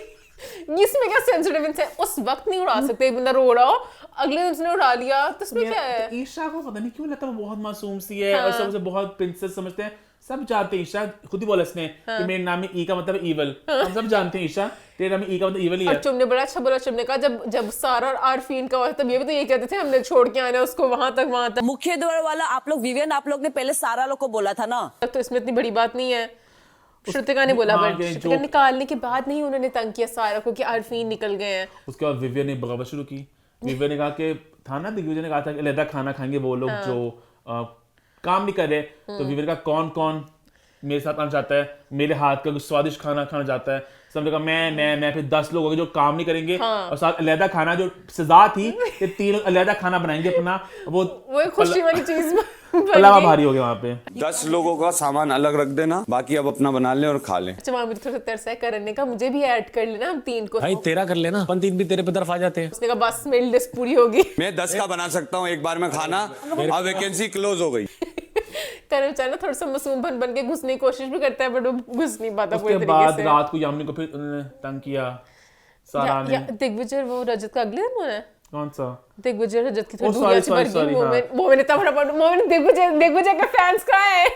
इसमें क्या सेंसिटिव है, उस वक्त नहीं उड़ा सकते, एक बंदा रो रहा हो, अगले दिन उसने उड़ा लिया, तो इसमें क्या है। ईशा को पता नहीं क्यों लगता है वो बहुत मासूम सी है, और सब उसे बहुत प्रिंसेस समझते हैं, सब जानते हैं। ईशा खुद ही बोला इसने कि मेरे नाम में ई का मतलब ईवल, हम सब जानते हैं ईशा तेरे नाम में ई का मतलब ईवल ही है। और तुमने बड़ा अच्छा बोला, तुमने कहा जब सारा और आरफीन का हुआ तब ये भी तो ये कहते थे हमने छोड़ के आना उसको वहां तक। मुख्य द्वार वाला आप लोग विवियन, आप लोग ने पहले सारा लोग को बोला था ना, तो इसमें इतनी बड़ी बात नहीं है। श्रुतिका ने बोला, बट श्रुतिका निकालने के बाद नहीं उन्होंने तंग किया सारा को कि आरफीन निकल गए हैं। उसके बाद विवियन ने बगावत शुरू की। विवियन ने कहा कि था ना, दिग्विजय ने कहा था कि अलग खाना खाएंगे वो लोग जो काम नहीं कर रहे, तो विवियन का कौन मेरे साथ आना चाहता है, मेरे हाथ का स्वादिष्ट खाना खाना चाहता है। सबने कहा मैं फिर 10 लोग होंगे जो काम नहीं करेंगे, और साथ अलग खाना जो सजा थी कि 3 लोग अलग खाना बनाएंगे अपना, वो खुशी वाली चीज पलावा भारी हो गया वहाँ पे। 10 लोगों का सामान अलग रख देना, बाकी अब अपना बना ले और खा ले। अच्छा, वहाँ मुझे थोड़ा तरस है करने का, मुझे भी ऐड कर लेना, हम 3 को। भाई तेरा कर लेना, अपन 3 भी तेरे पे तरफ आ जाते हैं। उसने कहा बस मेरी लिस्ट पूरी होगी, मैं 10 का बना सकता हूँ एक बार में खाना, अब वैकेंसी क्लोज हो गई। करण चाहे थोड़ा सा मासूम बन के घुसने की कोशिश भी करता है, बट वो घुस नहीं पाता पूरी तरीके बाद से। रात को यामिनी को फिर उन्होंने तंग किया सारा ने। दिग्विजय वो रजत का अगले दिन है, कौन सा दिग्विजय रजत की दिग्विजय के फैंस का है,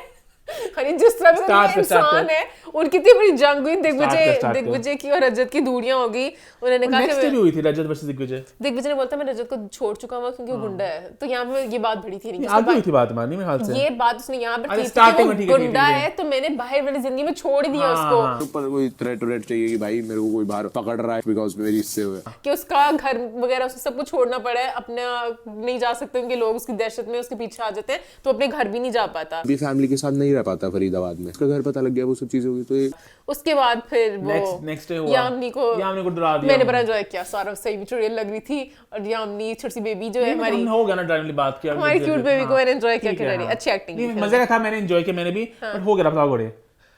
यानी जिस तरह से Start ये कर, start इंसान कर। है उनकी इतनी बड़ी जंग हुई Start कर। दिग्विजय की और रजत की दूरियां हो गई। उन्होंने कहा नेक्स्ट भी कि हुई थी रजत वर्सेस दिग्विजय। दिग्विजय ने बोलता मैं रजत को छोड़ चुका हूं क्योंकि वो गुंडा है। तो यहाँ पे ये बात बड़ी थी नहीं आगे हुई थी बात मानी मेरे ख्याल से। ये बात उसने यहाँ पर अरे की थी starting कि में वो ठीक है, गुंडा ठीक है। है तो मैंने बाहर वाली जिंदगी में छोड़ दिया हाँ, उसको। हाँ। ऊपर कोई थ्रेट व्रेट चाहिए कि भाई मेरे को कोई बाहर पकड़ रहा है बिकॉज मेरी इससे हुए। कि उसका घर वगैरह उसे सब कुछ छोड़ना पड़ा है, अपना नहीं जा सकते उनके लोग उसकी दहशत में उसके पीछे आ जाते हैं तो अपने घर भी नहीं जा पाता। अभी फैमिली के साथ नहीं रह पाता फरीदाबाद में, उसका घर पता लग गया वो सब चीजें होगी तो ये उसके बाद फिर वो नेक्स्ट डे हुआ। यामिनी को डरा दिया। मैंने बड़ा एंजॉय किया, सारा सही में चुड़ैल लग रही थी और यामिनी छोटी सी बेबी जो है हमारी हो गया ना डायरेक्टली बात किया हमारी क्यूट बेबी को मैंने एंजॉय किया ठीक है, कर हाँ। अच्छी एक्टिंग नहीं, मजे का था, मैंने एंजॉय किया मैंने भी, बट हो गया बताओ घोड़े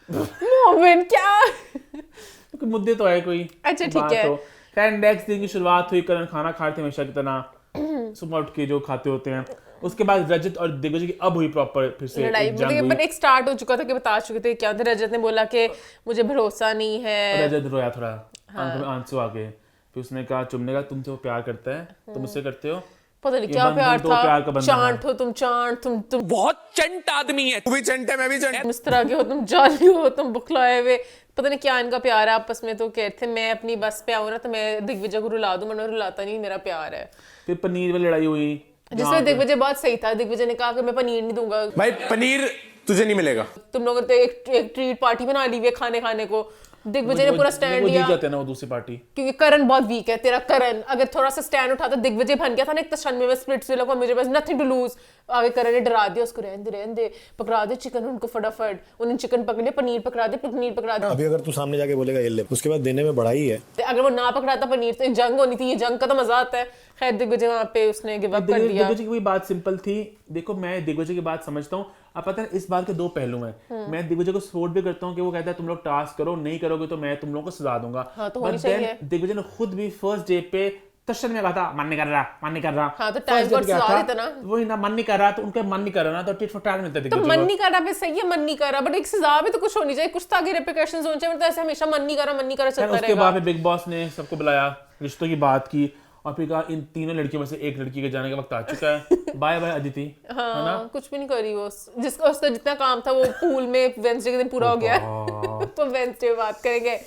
मोमेंट क्या कोई मुद्दे तो है कोई। अच्छा, ठीक बात है। तो खैर नेक्स्ट दिन की शुरुआत हुई, करण खाना खा रहे थे हमेशा की तरह सुबह उठ के जो खाते होते हैं। उसके बाद रजत और दिग्विजय की अब हुई प्रॉपर फिर से लड़ाई एक जंग मतलब हुई। पर एक स्टार्ट हो चुका था कि बता चुके थे क्या था। रजत ने बोला कि मुझे भरोसा नहीं है। रजत रोया थोड़ा, आंखों में आंसू आ गए। फिर उसने कहा चुमने का तुमसे वो प्यार करता है, तुम उससे करते हो। पता नहीं ये क्या बंधन प्यार तो प्यार का था, बंधन चांट है। हो तुम, चांट तुम बहुत चंट आदमी है, तू भी चंट है मैं भी चंट। इस तरह के हो, तुम जाली हो, तुम बुखलाए हुए, पता नहीं क्या इनका प्यार है आपस में। तो कहते थे मैं अपनी बस पे आऊँ ना तो मैं दिग्विजय को रुला दूं, मगर रुलाता नहीं, मेरा प्यार है। फिर पनीर वाली लड़ाई हुई जिसमें दिग्विजय बहुत सही था। दिग्विजय ने कहा कि मैं पनीर नहीं दूंगा, भाई पनीर तुझे नहीं मिलेगा। तुम लोगों ने एक ट्रीट पार्टी बना ली हुई है खाने खाने को। दिग्विजय ने पूरा स्टैंड वो जीत लिया जाते हैं ना वो दूसरी पार्टी। क्योंकि करण बहुत वीक है। तेरा करण अगर थोड़ा सा स्टैंड उठाता, दिग्विजय बन गया था ना एक तशन्नुए में, स्प्लिट्स विला को, मुझे बस नथिंग टू लूज। आगे करण ने डरा दिया उसको, रहने दे पकड़ा दे चिकन उनको फटाफट। उन्होंने चिकन पकड़ लिया, पनीर पकड़ा दे। अभी अगर तू सामने जाके बोलेगा ये ले, उसके बाद देने में बड़ा ही है। अगर वो ना पकड़ाता पनीर तो जंग होनी थी, ये जंग का तो मजा आता है। खैर दिग्विजय वहाँ पे उसने गिव अप कर दिया। दिग्विजय की वही बात सिंपल थी। देखो मैं दिग्विजय की बात समझता हूँ। अब पता है इस बात के दो पहलू हैं। मैं दिग्विजय को सपोर्ट भी करता हूँ कि वो कहता है तुम लोग टास्क करो, नहीं करोगे तो मैं तुम लोगों को सजा दूंगा। हाँ, तो But होनी then चाहिए। दिग्विजय ने खुद भी फर्स्ट डे पे तशन में कहा था मन नहीं कर रहा। हाँ, तो First time day God क्या सजा था? देता ना। वही ना, मन नहीं कर रहा तो उनका मन नहीं कर रहा ना, तो टिट फॉर टैट मिलता है तो दिग्विजय मन को। नहीं कर रहा भी सही है, मन नहीं कर रहा, बट एक सजा भी तो कुछ होनी चाहिए, कुछ तो आगे रिप्रिकॉशंस होने चाहिए। मतलब ऐसे हमेशा मन नहीं कर रहा खैर, चलता उसके बाद रहेगा। बिग बॉस ने सबको बुलाया, रिश्तों की बात की और फिर कहा इन तीनों लड़कियों में से एक लड़की के जाने का वक्त आ चुका है। Bye bye Aditi. है ना? हाँ, कुछ भी नहीं करी वो। जिसका उसका जितना काम था वो पूल में वेंसडे के दिन पूरा हो गया। तो वेंसडे बात करेंगे,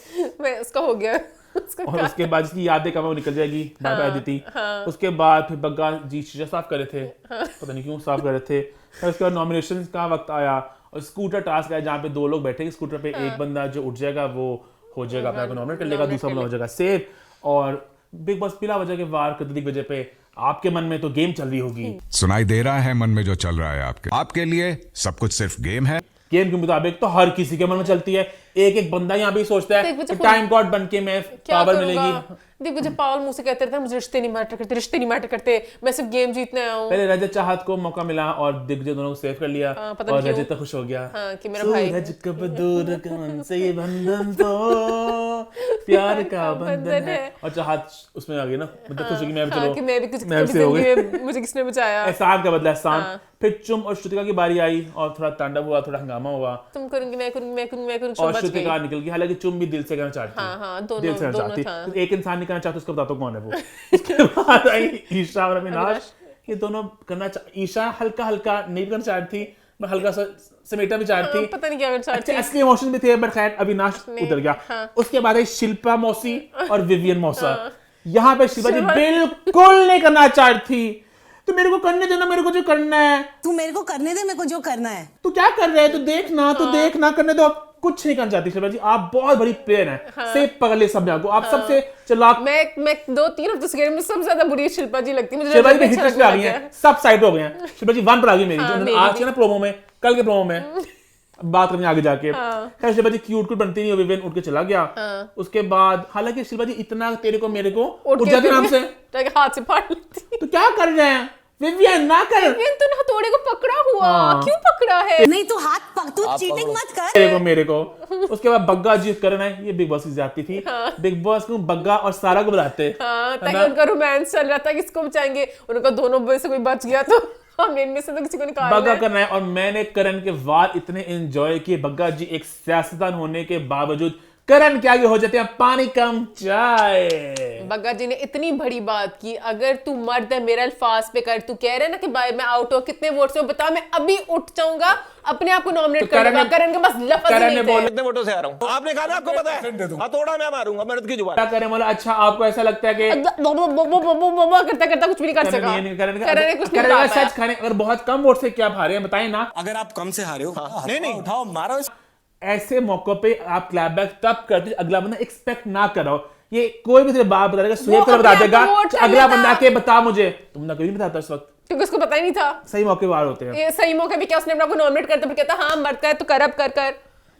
मैं उसका हो गया। और उसके बाद जिसकी यादें कम है वो निकल जाएगी। Bye bye Aditi. उसके बाद फिर बग्गा जी शीशा साफ कर रहे थे, पता नहीं क्यों साफ कर रहे थे। फिर उसके बाद नॉमिनेशन का वक्त आया और स्कूटर टास्क आया जहाँ पे दो लोग बैठेंगे स्कूटर पे। एक बंदा जो उठ जाएगा वो हो जाएगा, अपना नॉमिनेट कर लेगा, दूसरा बंदा हो जाएगा सेफ। और बिग बॉस बिला वजह के वार कर दिग्विजय पे। आपके मन में तो गेम चल रही होगी। सुनाई दे रहा है मन में जो चल रहा है आपके लिए सब कुछ सिर्फ गेम है। गेम के मुताबिक तो हर किसी के मन में चलती है। एक एक बंदा यहाँ पे सोचता है दिग्विजय कि टाइम गॉड बन के मैं क्या पावर करूंगा? मिलेगी। दिग्विजय पागल मुंह से कहते रहते हैं मुझे रिश्ते नहीं मैटर करते, मैं सिर्फ गेम जीतने आया हूँ। पहले रजत चाहत को मौका मिला और दिग्विजय दोनों को सेव कर लिया। पता और नहीं रजत क्यों। तो खुश हो गया। हाँ, कि मेरा भाई। सूरज कब दूर कौन से ये बंधन तो प्यार का बंधन है। और चाहत उसमें आ गई ना, मतलब खुश होगी मैं भी हाँ, चलो कि मैं भी कुछ मैं भी सेव हो गई। मुझे किसने बचाया। एहसान का बदला एहसान। फिर चुम और श्रुतिका की बारी आई और थोड़ा तांडव हुआ, थोड़ा हंगामा हुआ तुम करूंगी मैं करूंगी और श्रुतिका निकल गई। हालांकि चुम भी दिल से करना चाहती हाँ, दिल से करना दोनों चाहती। था। तो एक इंसान नहीं करना चाहता, उसको बताता हूँ कौन है वो। उसके बाद आई ईशा और अविनाश। ये दोनों करना ईशा हल्का हल्का नहीं करना चाहती थी, मैं हल्का सा समेटा भी चाहती थी। पता नहीं क्या करना अच्छा असली इमोशन भी थे, बट खैर अविनाश उतर गया। उसके बाद आई शिल्पा मौसी और विवियन मौसा। यहाँ पे शिल्पा जी बिल्कुल नहीं करना चाहती थी। तो मेरे को करने देना, मेरे को जो करना है। तू मेरे को करने दे, मेरे को जो करना है। तू क्या कर रहे है? तू देखना करने दो। आप कुछ नहीं करना चाहती शिल्पा जी, आप बहुत बड़ी प्लेयर हैं। से पकड़ ले सब को, आप सबसे चालाक। मैं 2-3 हफ्ते से मुझे सबसे ज्यादा बुरी शिल्पा जी लगती है। मुझे शिल्पा जी पे हिट लिस्ट पे आ गई हैं, सब साइड पे हो गए हैं। शिल्पा जी 1 पर आ गई मेरी, जो आज के ना प्रोमो में, कल के प्रोमो में बात करनी आगे जाके। खैर शिल्पा जी क्यूट बनती नहीं, विवियन उठ के चला गया। उसके बाद हालांकि शिल्पा जी इतना तेरे को मेरे को उठ जाते नाम से हाथ से फाड़ लेती। तो क्या कर रहे हैं विवियन? ना कर। विवियन तो हथौड़े को पकड़ा हुआ, क्यों पकड़ा है? नहीं तू हाथ पक, तू चीटिंग मत कर। मेरे को उसके बाद बग्गा जी करना है, ये बिग बॉस की जाती थी। बिग बॉस को बग्गा और सारा को बुलाते। ताकि उनका रोमांस चल रहा था, किसको बचाएंगे, उनका दोनों में से कोई बच गया तो हम इनमें से तो किसी को निकाल बग्गा करना है। और मैंने करण के वार इतने एंजॉय किए। बग्गा जी एक सियासतदान होने के बावजूद करण के आगे हो जाते हैं पानी कम चाय। बग्गा जी ने इतनी बड़ी बात की, अगर तू मर्द है मेरा अल्फाज पे कर, तू कह रहे ना कि भाई मैं आउट हो, कितने वोट से हो बता, मैं अभी उठ जाऊंगा, अपने आप को नॉमिनेट कर दूंगा। करण के पास लफ्ज ही नहीं थे। कितने वोटों से आ रहा हूं? आपने कहा ना, आपको पता है, हथौड़ा मैं मारूंगा, मर्द की जुबान। क्या करें बोला, अच्छा आपको ऐसा लगता है कि करता करता कुछ भी नहीं कर सका। करण ने कुछ नहीं कहा। सच खाने अगर बहुत कम वोट से क्या हारे हैं बताएं ना। अगर आप कम से हारे हो, नहीं उठाओ मारो। ऐसे मौकों पे आप क्लैप बैक तब करते अगला बंदा एक्सपेक्ट ना करो। ये कोई भी तेरे बात बता देगा, सुहेब को बता देगा, अगला बंदा के बता मुझे, तुम ना कभी नहीं बताता उस वक्त, क्योंकि उसको पता ही नहीं था। सही मौके बाहर होते हैं। ये सही मौके पे क्या उसने अपना को नॉमिनेट करता, फिर कहता हाँ मर्द का है तो कर, अब कर।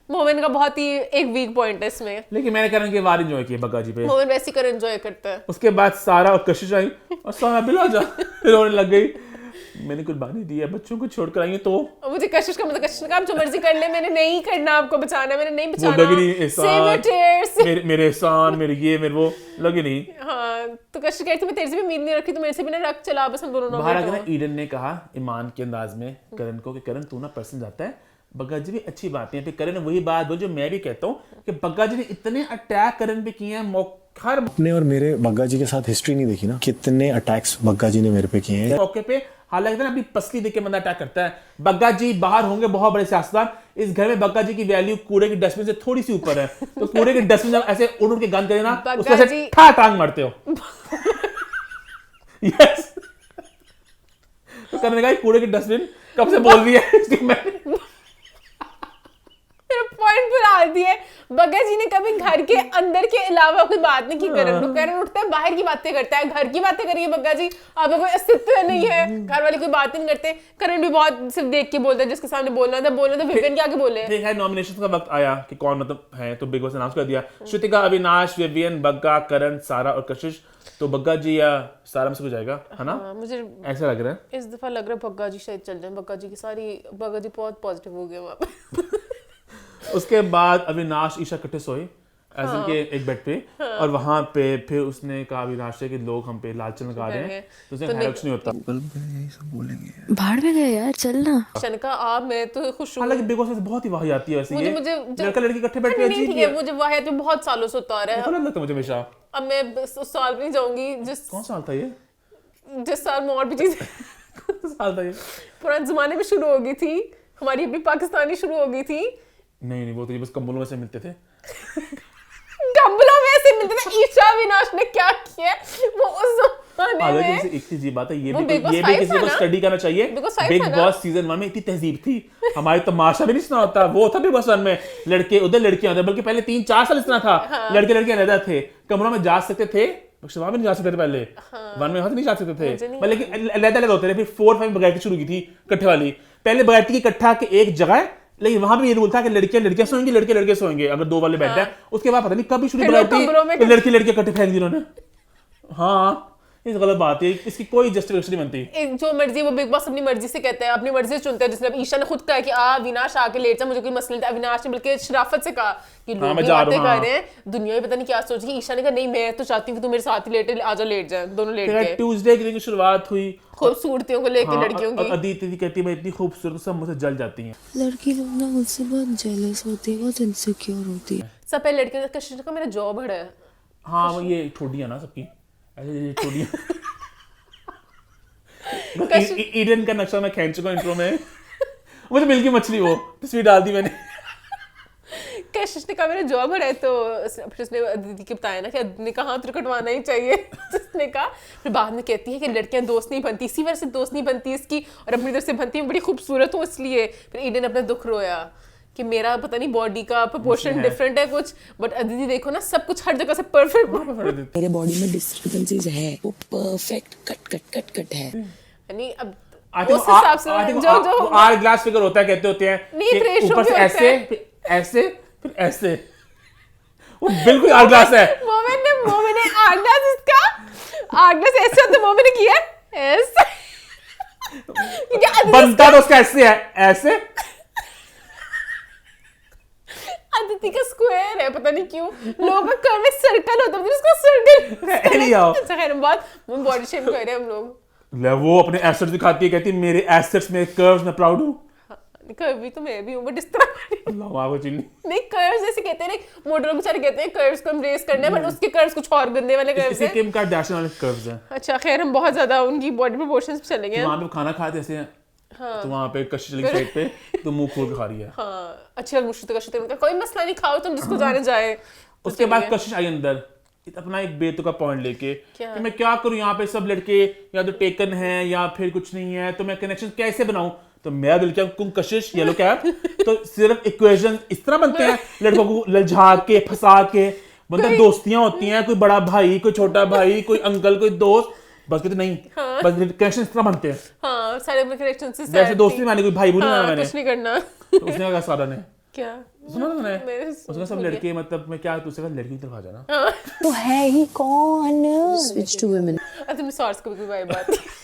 मोमिन का बहुत ही एक वीक पॉइंट है इसमें। लेकिन मैंने करण की वार एंजॉय की बग्गा जी पे। मोमिन वैसे कर एंजॉय करता है। उसके बाद सारा और कशिश आई और सारा बिला जा रोने लग गई। मैंने कुर्बानी दी है, बच्चों को छोड़कर आई तो मुझे कशिश का मतलब, कशिश ने कहा आप जो मर्जी कर ले, मैंने नहीं करना आपको बचाना, मैंने नहीं बचाना। मेरे एहसान, मेरे ये मेरे वो लगे नहीं। हाँ तो कशिश कहती मैं तेरे से भी उम्मीद नहीं रखी, तो मेरे से भी ना रख, चला बस हम दोनों बाहर आकर ईडन ने कहा ईमान के अंदाज में करण को कि करण तू ना पर्सन जाता है, बग्गा जी भी अच्छी बात है। फिर करण ने वही बात बोली जो मैं भी कहता हूँ कि बग्गा जी ने इतने अटैक करण पे किए हैं, हर अपने और मेरे बग्गा जी के साथ हिस्ट्री नहीं देखी ना, कितने अटैक्स बग्गा जी ने मेरे पे किए हैं मौके पे। हालांकि ना अभी पसली देख के बंदा अटैक करता है। बग्गा जी बाहर होंगे बहुत बड़े सियासतदान, इस घर में बग्गा जी की वैल्यू कूड़े की डस्टबिन से थोड़ी सी ऊपर है। तो कूड़े की डस्टबिन जब ऐसे उड़ के गन करे ना, उसको ऐसे ठा टांग मारते हो। यस तो करने का कूड़े की डस्टबिन कब से बोल रही है। पॉइंट बुला दिए। बग्गा जी ने कभी घर के अंदर के अलावा कोई बात नहीं की करण को। करण उठता है बाहर की बातें करता है, घर की बातें करिए बग्गा जी, आपका कोई अस्तित्व नहीं है, घर वाले कोई बात नहीं करते। करण भी बहुत सिर्फ देख के बोलता है, जिसके सामने बोलना था विपिन के आगे बोले। देखा नॉमिनेशन का वक्त आया कि कौन मतलब है, तो बिग बॉस अनाउंस कर दिया श्रुतिका, अविनाश, विवियन, बग्गा, करण, सारा और कशिश। तो बग्गा जी या सारा में से कुछ जाएगा, है ना? मुझे ऐसा लग रहा है इस दफा लग रहा है बग्गा जी शायद चल जाए। बग्गा जी की सारी, बग्गा जी बहुत पॉजिटिव हो गए वहां पे। उसके बाद अविनाश ईशा इकट्ठे सोए एज के एक बेड पे, और वहां पे फिर उसने कहा अविनाश से कि लोग हम पे लालचन लगा रहे हैं, तो उसने कुछ नहीं होता। यही सब बोलेंगे, बाहर में गए यार, चलना। शनका आप, मैं तो खुश हूं। हालांकि बिग बॉस में बहुत ही वाही आती है वैसे। मुझे लड़का लड़की इकट्ठे बैठ के ठीक है, मुझे वाहियत में बहुत सालों से होता आ रहा है। गलत लगता है मुझे हमेशा। अब मैं उस साल भी नहीं जाऊंगी कौन साल था ये? जिस साल में और भी चीज साल था ये? पुराने जमाने में शुरू हो गई थी हमारी, अपनी पाकिस्तानी शुरू हो गई थी। नहीं वो तो ये बस कंबलों में से मिलते थे। कंबलों में से मिलते थे। ईशा अविनाश ने क्या किया वो उस जमाने में। एक चीज बात है, ये भी किसी को स्टडी करना चाहिए। बिग बॉस सीजन 1 में इतनी तहजीब थी, हमारे तमाशा भी नहीं सुना होता। वो था बिग बॉस 1 में लड़के उधर लड़कियां उधर, बल्कि पहले 3-4 साल इस तरह था। लड़के लड़कियां रहते थे, कमरों में जा सकते थे, वहां भी नहीं जा सकते थे पहले। 1 में नहीं जा सकते थे, लेकिन अलग होते थे। फिर 4, 5 बगैर शुरू की थी इकट्ठे वाली। पहले बगैर की इकट्ठा के एक जगह, लेकिन वहां भी ये रूल था कि लड़कियां सोएंगी, लड़के सोएंगे, अगर 2 वाले बैठ जाए। उसके बाद पता नहीं कभी शुरू बगैर लड़की इकट्ठे फेंक दी उन्होंने। हाँ ये गलत बात है, इसकी कोई जस्टिफिकेशन नहीं बनती। जो मर्जी वो बिग बॉस अपनी मर्जी से कहता है, अपनी मर्जी से चुनता है। जिसने ईशा ने खुद कहा कि अविनाश आके लेट जा, मुझे कोई मसला नहीं। अविनाश ने बल्कि शराफत से कहा कि लोग बातें कर रहे हैं, दुनिया में पता नहीं क्या सोच रही है। ईशा ने कहा नहीं मैं तो चाहती हूँ कि तू मेरे साथ ही लेटे, आजा लेट जाए, दोनों लेट गए। ट्यूसडे के दिन की शुरुआत हुई खूबसूरतियों को लेके, लड़कियों की। अदिति कहती है मैं इतनी खूबसूरत, सब मुझसे जल जाती हैं। लड़की लोग ना मुझसे बहुत जेलस होती है, बहुत इनसिक्योर होती है। सब पहले लड़कियों का कशिश का मेरा जॉब है। हाँ वो ये ठोडियां ना सबकी ऐसे ठोडियां। ईडन का नक्शा मैं खींच चुका इंट्रो में। मुझे मिल गई मछली, वो तस्वीर डाल दी मैंने। कशिश ने कहा मेरा जॉब है, तो फिर उसने दीदी को बताया ना कि ने कहा तो कटवाना ही चाहिए। उसने कहा, फिर बाद में कहती है कि लड़कियां दोस्त नहीं बनती, इसी वजह से दोस्त नहीं बनती इसकी, और अपनी तरफ से बनती है बड़ी खूबसूरत हो इसलिए। फिर ईडन अपना दुख रोया कि मेरा पता नहीं बॉडी का प्रोपोर्शन डिफरेंट है कुछ, बट अदिति देखो ना सब कुछ हर जगह से परफेक्ट। मेरे बॉडी में डिस्टर्बेंसेस है, वो परफेक्ट कट है। यानी अब उस हिसाब से जो आर ग्लास फिगर होता है, कहते होते हैं ऊपर से ऐसे फिर ऐसे फिर ऐसे, वो बिल्कुल आर ग्लास है। मोमिन ने आर ग्लास, इसका आर ग्लास ऐसे होता है, मोमिन ने किया ऐसे। क्योंकि बनता तो उसका ऐसे है, ऐसे। अदिति का स्क्वायर है, पता नहीं क्यों लोगों का कर्व में सर्कल होता है, उसका सर्कल नहीं आओ। अच्छा खैर बात, वो बॉडी शेप कर रहे हैं हम लोग। वो अपने एसेट्स दिखाती है, कहती है मेरे एसेट्स में कर्व्स, मैं प्राउड हूं। कभी तो मैं भी हूँ बट इस तरह अल्लाह को चिन्नी नहीं कर्व्स जैसे कहते हैं ना मोटे लोग बेचारे कहते हैं कर्व्स को एम्ब्रेस करना है बट उसके कर्व्स कुछ और गंदे वाले कर्व्स इसे हैं। किम कार्दाशियन वाले कर्व्स हैं। अच्छा खैर हम बहुत ज्यादा उनकी बॉडी प्रोपोर्शंस पे चले गए हैं। वहाँ पे खाना खाते ऐसे हैं, तो वहाँ पे कशिश वाली साइड पे तो मुंह खोल के खा रही है। हाँ अच्छी मुश्किल उनका कोई मसला नहीं, खाओ तुम जिसको जाने जाए। उसके बाद कशिश आई अंदर अपना एक बेतुका पॉइंट लेके कि मैं क्या करूं, यहाँ पे सब लड़के या तो टेकन हैं या फिर कुछ नहीं है, तो मैं कनेक्शन कैसे बनाऊं। तो मेरा दिल क्या कुम कशिश येलो कैप तो सिर्फ इक्वेशन इस तरह बनते हैं, लड़कों को ललझा के फंसा के मतलब दोस्तियां होती हैं, कोई बड़ा भाई कोई छोटा भाई कोई अंकल कोई दोस्त, बस कहते नहीं बस कनेक्शन इस तरह बनते हैं। हाँ सारे अपने कनेक्शन से जैसे दोस्ती माने कोई भाई बुरी माना मैंने कुछ नहीं करना। तो उसने कहा सारा ने क्या सुना था मैंने उसका सब लड़के मतलब मैं क्या दूसरे का लड़की की तरफ आ जाना तो है ही कौन? Switch to women. अच्छा मैं सॉर्स को भी कोई वाइब आती है।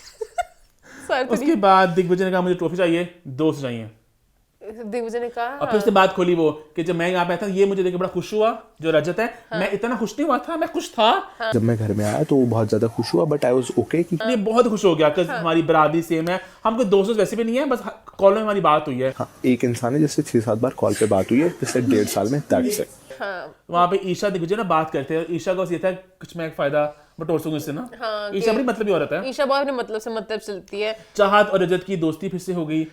उसके बाद दिग्विजय ने कहा मुझे ट्रॉफी चाहिए, दोस्त चाहिए। दिग्विजय ने कहा और फिर उससे बात खोली वो कि जब मैं यहाँ पे आया था ये मुझे देख के बड़ा खुश हुआ, जो रजत है मैं इतना खुश नहीं हुआ था, मैं खुश था। जब मैं घर में आया तो वो बहुत ज्यादा खुश हुआ बट आई वाज ओके कि ये बहुत खुश हो गया कि हमारी बरादरी सेम है, हम कोई दोस्त वैसे भी नहीं है, बस कॉल में हमारी बात हुई है। हाँ, एक इंसान है जिससे 6-7 बार कॉल पे बात हुई है पिछले 1.5 साल में, दैट्स इट। वहाँ पे ईशा दिग्विजय ना बात करते हैं, ईशा का ये था कुछ मैं एक फायदा बटोर सकूं इससे ना। ईशा अपनी मतलब ही औरत है, ईशा बहुत अपने मतलब से मतलब चलती है। चाहत और रजत की दोस्ती फिर से हो गई,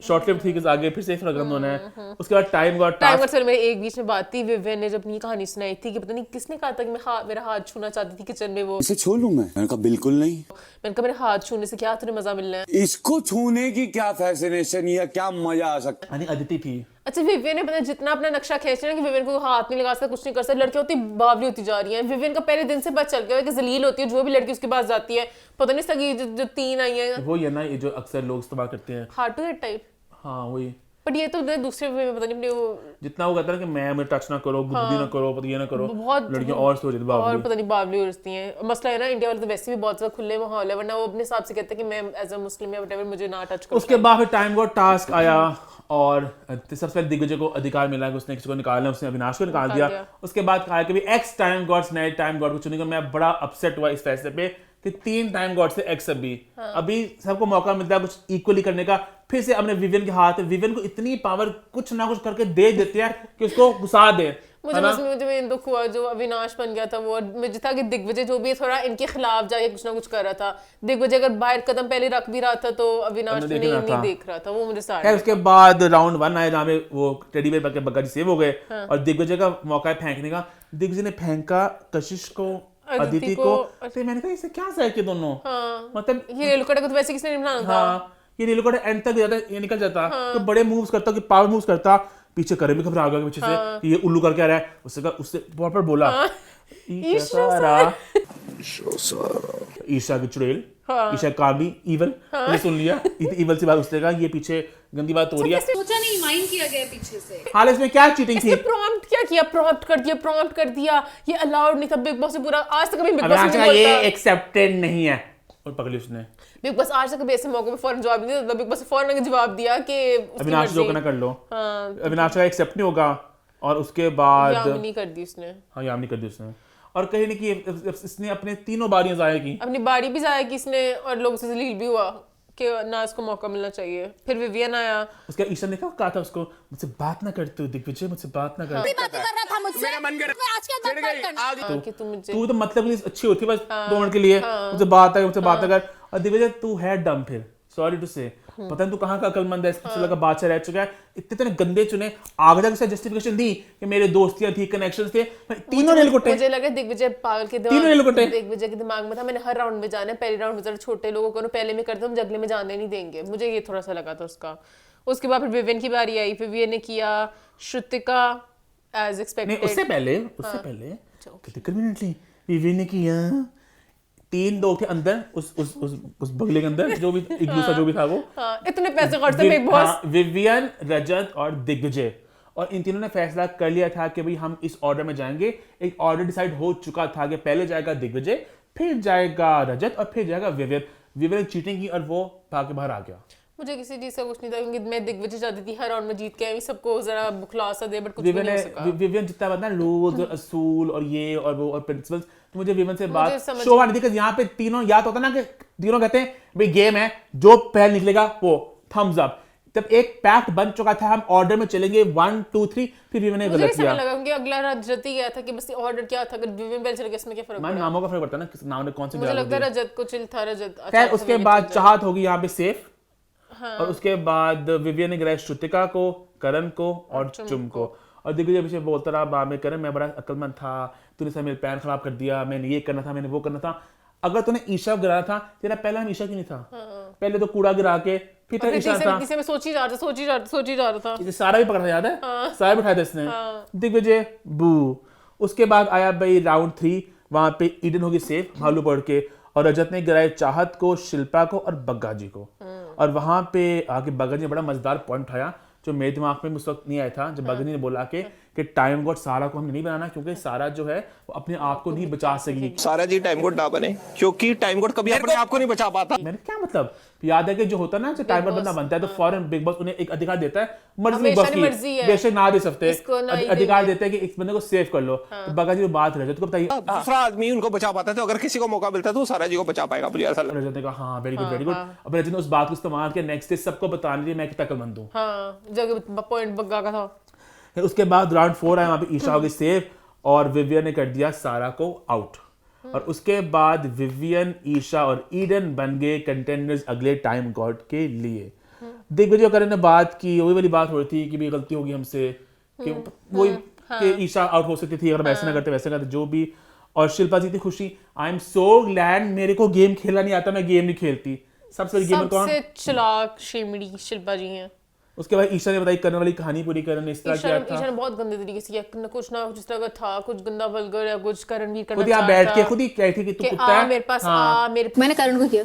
शॉर्ट लिव थी कि आगे फिर से गरम होना है। उसके बाद टाइम गॉट से मेरे एक बीच में बात थी, विवियन ने जब अपनी कहानी सुनाई थी कि पता नहीं किसने कहा था कि मैं मेरा हाथ छूना चाहती थी किचन में, वो इसे छू लूं मैंने कहा बिल्कुल नहीं। मैंने कहा मेरे हाथ छूने से क्या तुझे मजा मिलना है, इसको छूने की क्या फैसिनेशन या क्या मजा आ सकता है। अदिति थी। अच्छा विवियन ने पता जितना अपना नक्शा खींच रहे हैं कि विवियन को हाथ नहीं लगा सकता, कुछ नहीं कर सकता, लड़कियां होती बावली होती जा रही हैं। विवियन का पहले दिन से पता चल गया है कि जलील होती है जो भी लड़की उसके पास जाती है। पता नहीं सगी जो 3 आई है वो ये ना ये जो अक्सर लोग इस्तेमाल करते हैं हार्ट टू हेड टाइप। हाँ वही, बट ये तो दूसरे वे में पता नहीं वो जितना वो कहता है कि मैं मुझे टच ना करो, गुद्दी ना करो, ये ना करो, बहुत लड़कियां और सो जाती और पता नहीं बावली उड़ती हैं। मसला है ना इंडिया वाले तो वैसे भी बहुत ज्यादा खुले माहौल है, वरना वो अपने हिसाब से कहते हैं कि मैं एज अ मुस्लिम या व्हाटएवर मुझे ना टच करो। उसके बाद फिर टाइम गॉट टास्क आया और सबसे पहले दिग्विजय को अधिकार मिला कि उसने किसी को निकालना, उसने अविनाश को निकाल दिया। उसके बाद कहा कि एक्स टाइम गॉड्स नए टाइम गॉड को चुनेगा। मैं बड़ा अपसेट हुआ इस फैसले पे कि 3 टाइम गॉड से एक्स अभी सबको मौका मिलता है कुछ इक्वली करने का। फिर से अपने विवियन के हाथ, विवियन को इतनी पावर कुछ ना कुछ करके दे देते हैं कि उसको घुसा दे। मुझे दुख हुआ जो अविनाश बन गया था वो, मुझे था कि दिग्विजय जो भी थोड़ा इनके खिलाफ जाके कुछ ना कुछ कर रहा था। दिग्विजय अगर बाहर कदम पहले रख भी रहा था तो अविनाश नहीं देख रहा था, वो मुझे साथ। उसके बाद राउंड 1 आया जहाँ पे वो टेडी बेयर के बग्गा जी सेव हो गए और दिग्विजय का मौका है फेंकने का। दिग्विजय ने फेंका कशिश को, अदिति को। तो मैंने कहा इससे क्या सह के दोनों, मतलब ये रेलकोटा को तो वैसे किसने बनाना था। ये रेलकोटा एंड तक जाता, ये निकल जाता तो बड़े मूव्स करता कि पावर मूव्स करता। पीछे करे भी घबरा गया पीछे से कि ये उल्लू कर क्या रहा है। उससे प्रॉपर बोला ईशा की चुड़ैल, ईशा कामी इवल, मैंने सुन लिया इवल से बात उसने कहा ये पीछे गंदी बात हो रही है। सोचा नहीं माइंड किया गया पीछे से। हाल इसमें क्या चीटिंग थी, प्रॉम्प्ट क्या किया, प्रॉम्प्ट कर दिया। ये अलाउड नहीं था बिग बॉस से पूरा आज तक कभी बिग बॉस में ये एक्सेप्टेड नहीं है और पकड़ी उसने। बिग बॉस आज तक कभी ऐसे मौके पे फौरन जवाब नहीं दिया, बिग बॉस ने फौरन जवाब दिया कि अविनाश जो करना कर लो। अविनाश का एक्सेप्ट नहीं होगा और उसके बाद यामिनी कर दी उसने। हाँ यामिनी कर दी उसने और कहीं नहीं कि इसने अपने 3 बारियां जाया की, अपनी बारी भी जाया की इसने और लोगों से जलील भी हुआ कि ना इसको मौका मिलना चाहिए। फिर विवियन आया, उसका ईशा ने कहा था उसको मुझसे बात ना कर, तू दिग्विजय मुझसे बात ना कर, तू तो मतलब अच्छी होती बस 2 मिनट के लिए, मुझसे बात ना कर। और दिग्विजय तू है डम, फिर सॉरी टू से पता नहीं तू कहाँ का अकलमंद है, इससे लगा बादशाह रह चुका है। इतने गंदे चुने आगे जाके जस्टिफिकेशन दी कि मेरे दोस्तियां थी, कनेक्शंस थे, तीनों रेलकोटे। मुझे लगा दिग्विजय पागल के दिग्विजय के दिमाग में था मैंने हर राउंड में जाना है, पहले राउंड में जरा छोटे लोगों को पहले में करते हम जगले में जाने नहीं देंगे, मुझे ये थोड़ा सा लगा था उसका। उसके बाद फिर विवियन की बारी आई, फिर विवियन ने किया श्रुतिका एज एक्सपेक्टेड। उससे पहले विवियन ने किया 3 लोग थे अंदर उस बगले के अंदर जो भी इग्लू सा जो भी था वो। इतने पैसे खर्च से बिग बॉस। विवियन, रजत और दिग्विजय, और इन तीनों ने फैसला कर लिया था कि भाई हम इस ऑर्डर में जाएंगे। एक ऑर्डर डिसाइड हो चुका था कि पहले जाएगा दिग्विजय, फिर जाएगा रजत और फिर जाएगा विवियन। विवियन ने चीटिंग की और वो भाग के बाहर आ गया। मुझे किसी चीज का कुछ नहीं था क्योंकि मैं दिग्विजय चाहती थी हर राउंड में जीत के सबको जरा बुखला सा दे, बट कुछ नहीं हो सका। विवियन जितना बता रूल्स और असूल और ये और वो और प्रिंसिपल्स, तो मुझे विवियन से बात शो आनी थी कि यहाँ पे तीनों याद होता ना कि तीनों कहते हैं भाई गेम है, जो पहले निकलेगा वो थम्स अप। तब एक पैक्ट बन चुका था, हम ऑर्डर में चलेंगे 1 2 3, फिर विवियन ने मुझे गलत नहीं किया। समझ लगा क्योंकि अगला रजत ही गया था कि बस ऑर्डर क्या था, अगर विवियन बेल चल गया इसमें क्या फर्क मान पड़ा? नामों का फर्क पड़ता है ना, किस नाम ने कौन सी मुझे dialogue लगता है दी। रजत को चिल था, रजत खैर उसके बाद चाहत होगी यहाँ पे सेफ, और उसके बाद विवियन ने गिराया श्रुतिका को, करण को और चुम को। और दिग्विजय पीछे बोलता रहा बाद में, करण मैं बड़ा अक्लमंद था, तूने सब मेरे प्लान खराब कर दिया, मैंने ये करना था, मैंने वो करना था। अगर तूने ईशा को गिराया था, तेरा पहला हम ईशा क्यों नहीं था? पहले तो कूड़ा गिरा के फिर तेरा ईशा था। किसी में सोच ही जा रहा था। इसे सारा भी पकड़ा, याद है? सारा बिठाया था इसने। दिग्विजय बू। उसके बाद आया भाई राउंड 3, वहां पे ईडन होगी सेफ भालू पड़ के, और रजत ने गिराया चाहत को, शिल्पा को और बग्गा जी को। और वहां पे आगे बग्गा जी ने बड़ा मजेदार पॉइंट उठाया जो मेरे दिमाग में उस वक्त नहीं आया था, जब बग्गा जी ने बोला कि टाइम गॉड सारा को हमें नहीं बनाना, क्योंकि सारा जो है वो अपने आप को नहीं बचा सकेगी। सारा जी टाइम कोड ना बने, क्योंकि टाइम कोड कभी अपने आप को नहीं बचा पाता। मैंने क्या मतलब, याद है कि जो होता है ना, जब टाइमर बंदा बनता है तो फौरन बिग बॉस उन्हें एक अधिकार देता है, मर्जी हमेशा बॉस नहीं मर्जी की, है। बेशक ना दे सकते, इसको ना ही अधिकार देते हैं कि इस बंदे को सेव कर लो। तो बग्गा जी को बात रजत को बताइए, दूसरा आदमी उनको बचा पाता था, अगर किसी को मौका मिलता तो वो सारा जी को बचा पाएगा, मुझे ऐसा लगता रजत ने कहा हाँ वेरी गुड वेरी गुड। अब रजत ने उस बात को इस्तेमाल किया नेक्स्ट डे सबको बताने लिए मैं कितना अक्लमंद हूँ। हाँ, जगह पॉइंट बग्गा का था। फिर उसके बाद राउंड 4 आया, वहां पे ईशा हो गई सेव और विवियन ने कर दिया सारा को आउट। और उसके बाद विवियन, ईशा और ईडन बन गए कंटेंडर्स अगले टाइम गॉड के लिए। दिग्विजय करण ने बात की, वही वाली बात हो रही थी कि भी गलती होगी हमसे, कि वही कि ईशा आउट हो सकती थी अगर वैसे ना करते वैसे करते जो भी। और शिल्पा जी थी खुशी, आई एम सो ग्लैड मेरे को गेम खेलना नहीं आता, मैं गेम नहीं खेलती। सबसे बड़ी गेमर कौन? सबसे चालाक शेमड़ी शिल्पा जी हैं। उसके बाद ईशा ने बताई करने वाली कहानी पूरी, करने इस तरह किया था। ईशा ने बहुत गंदे तरीके से किया, कुछ ना जिस तरह का था, कुछ गंदा वल्गर या कुछ करणवीर करना खुद यहाँ चाहता बैठ के खुद ही कहती कि तू कुत्ता है, मेरे पास हाँ। मेरे मैंने करण को किया,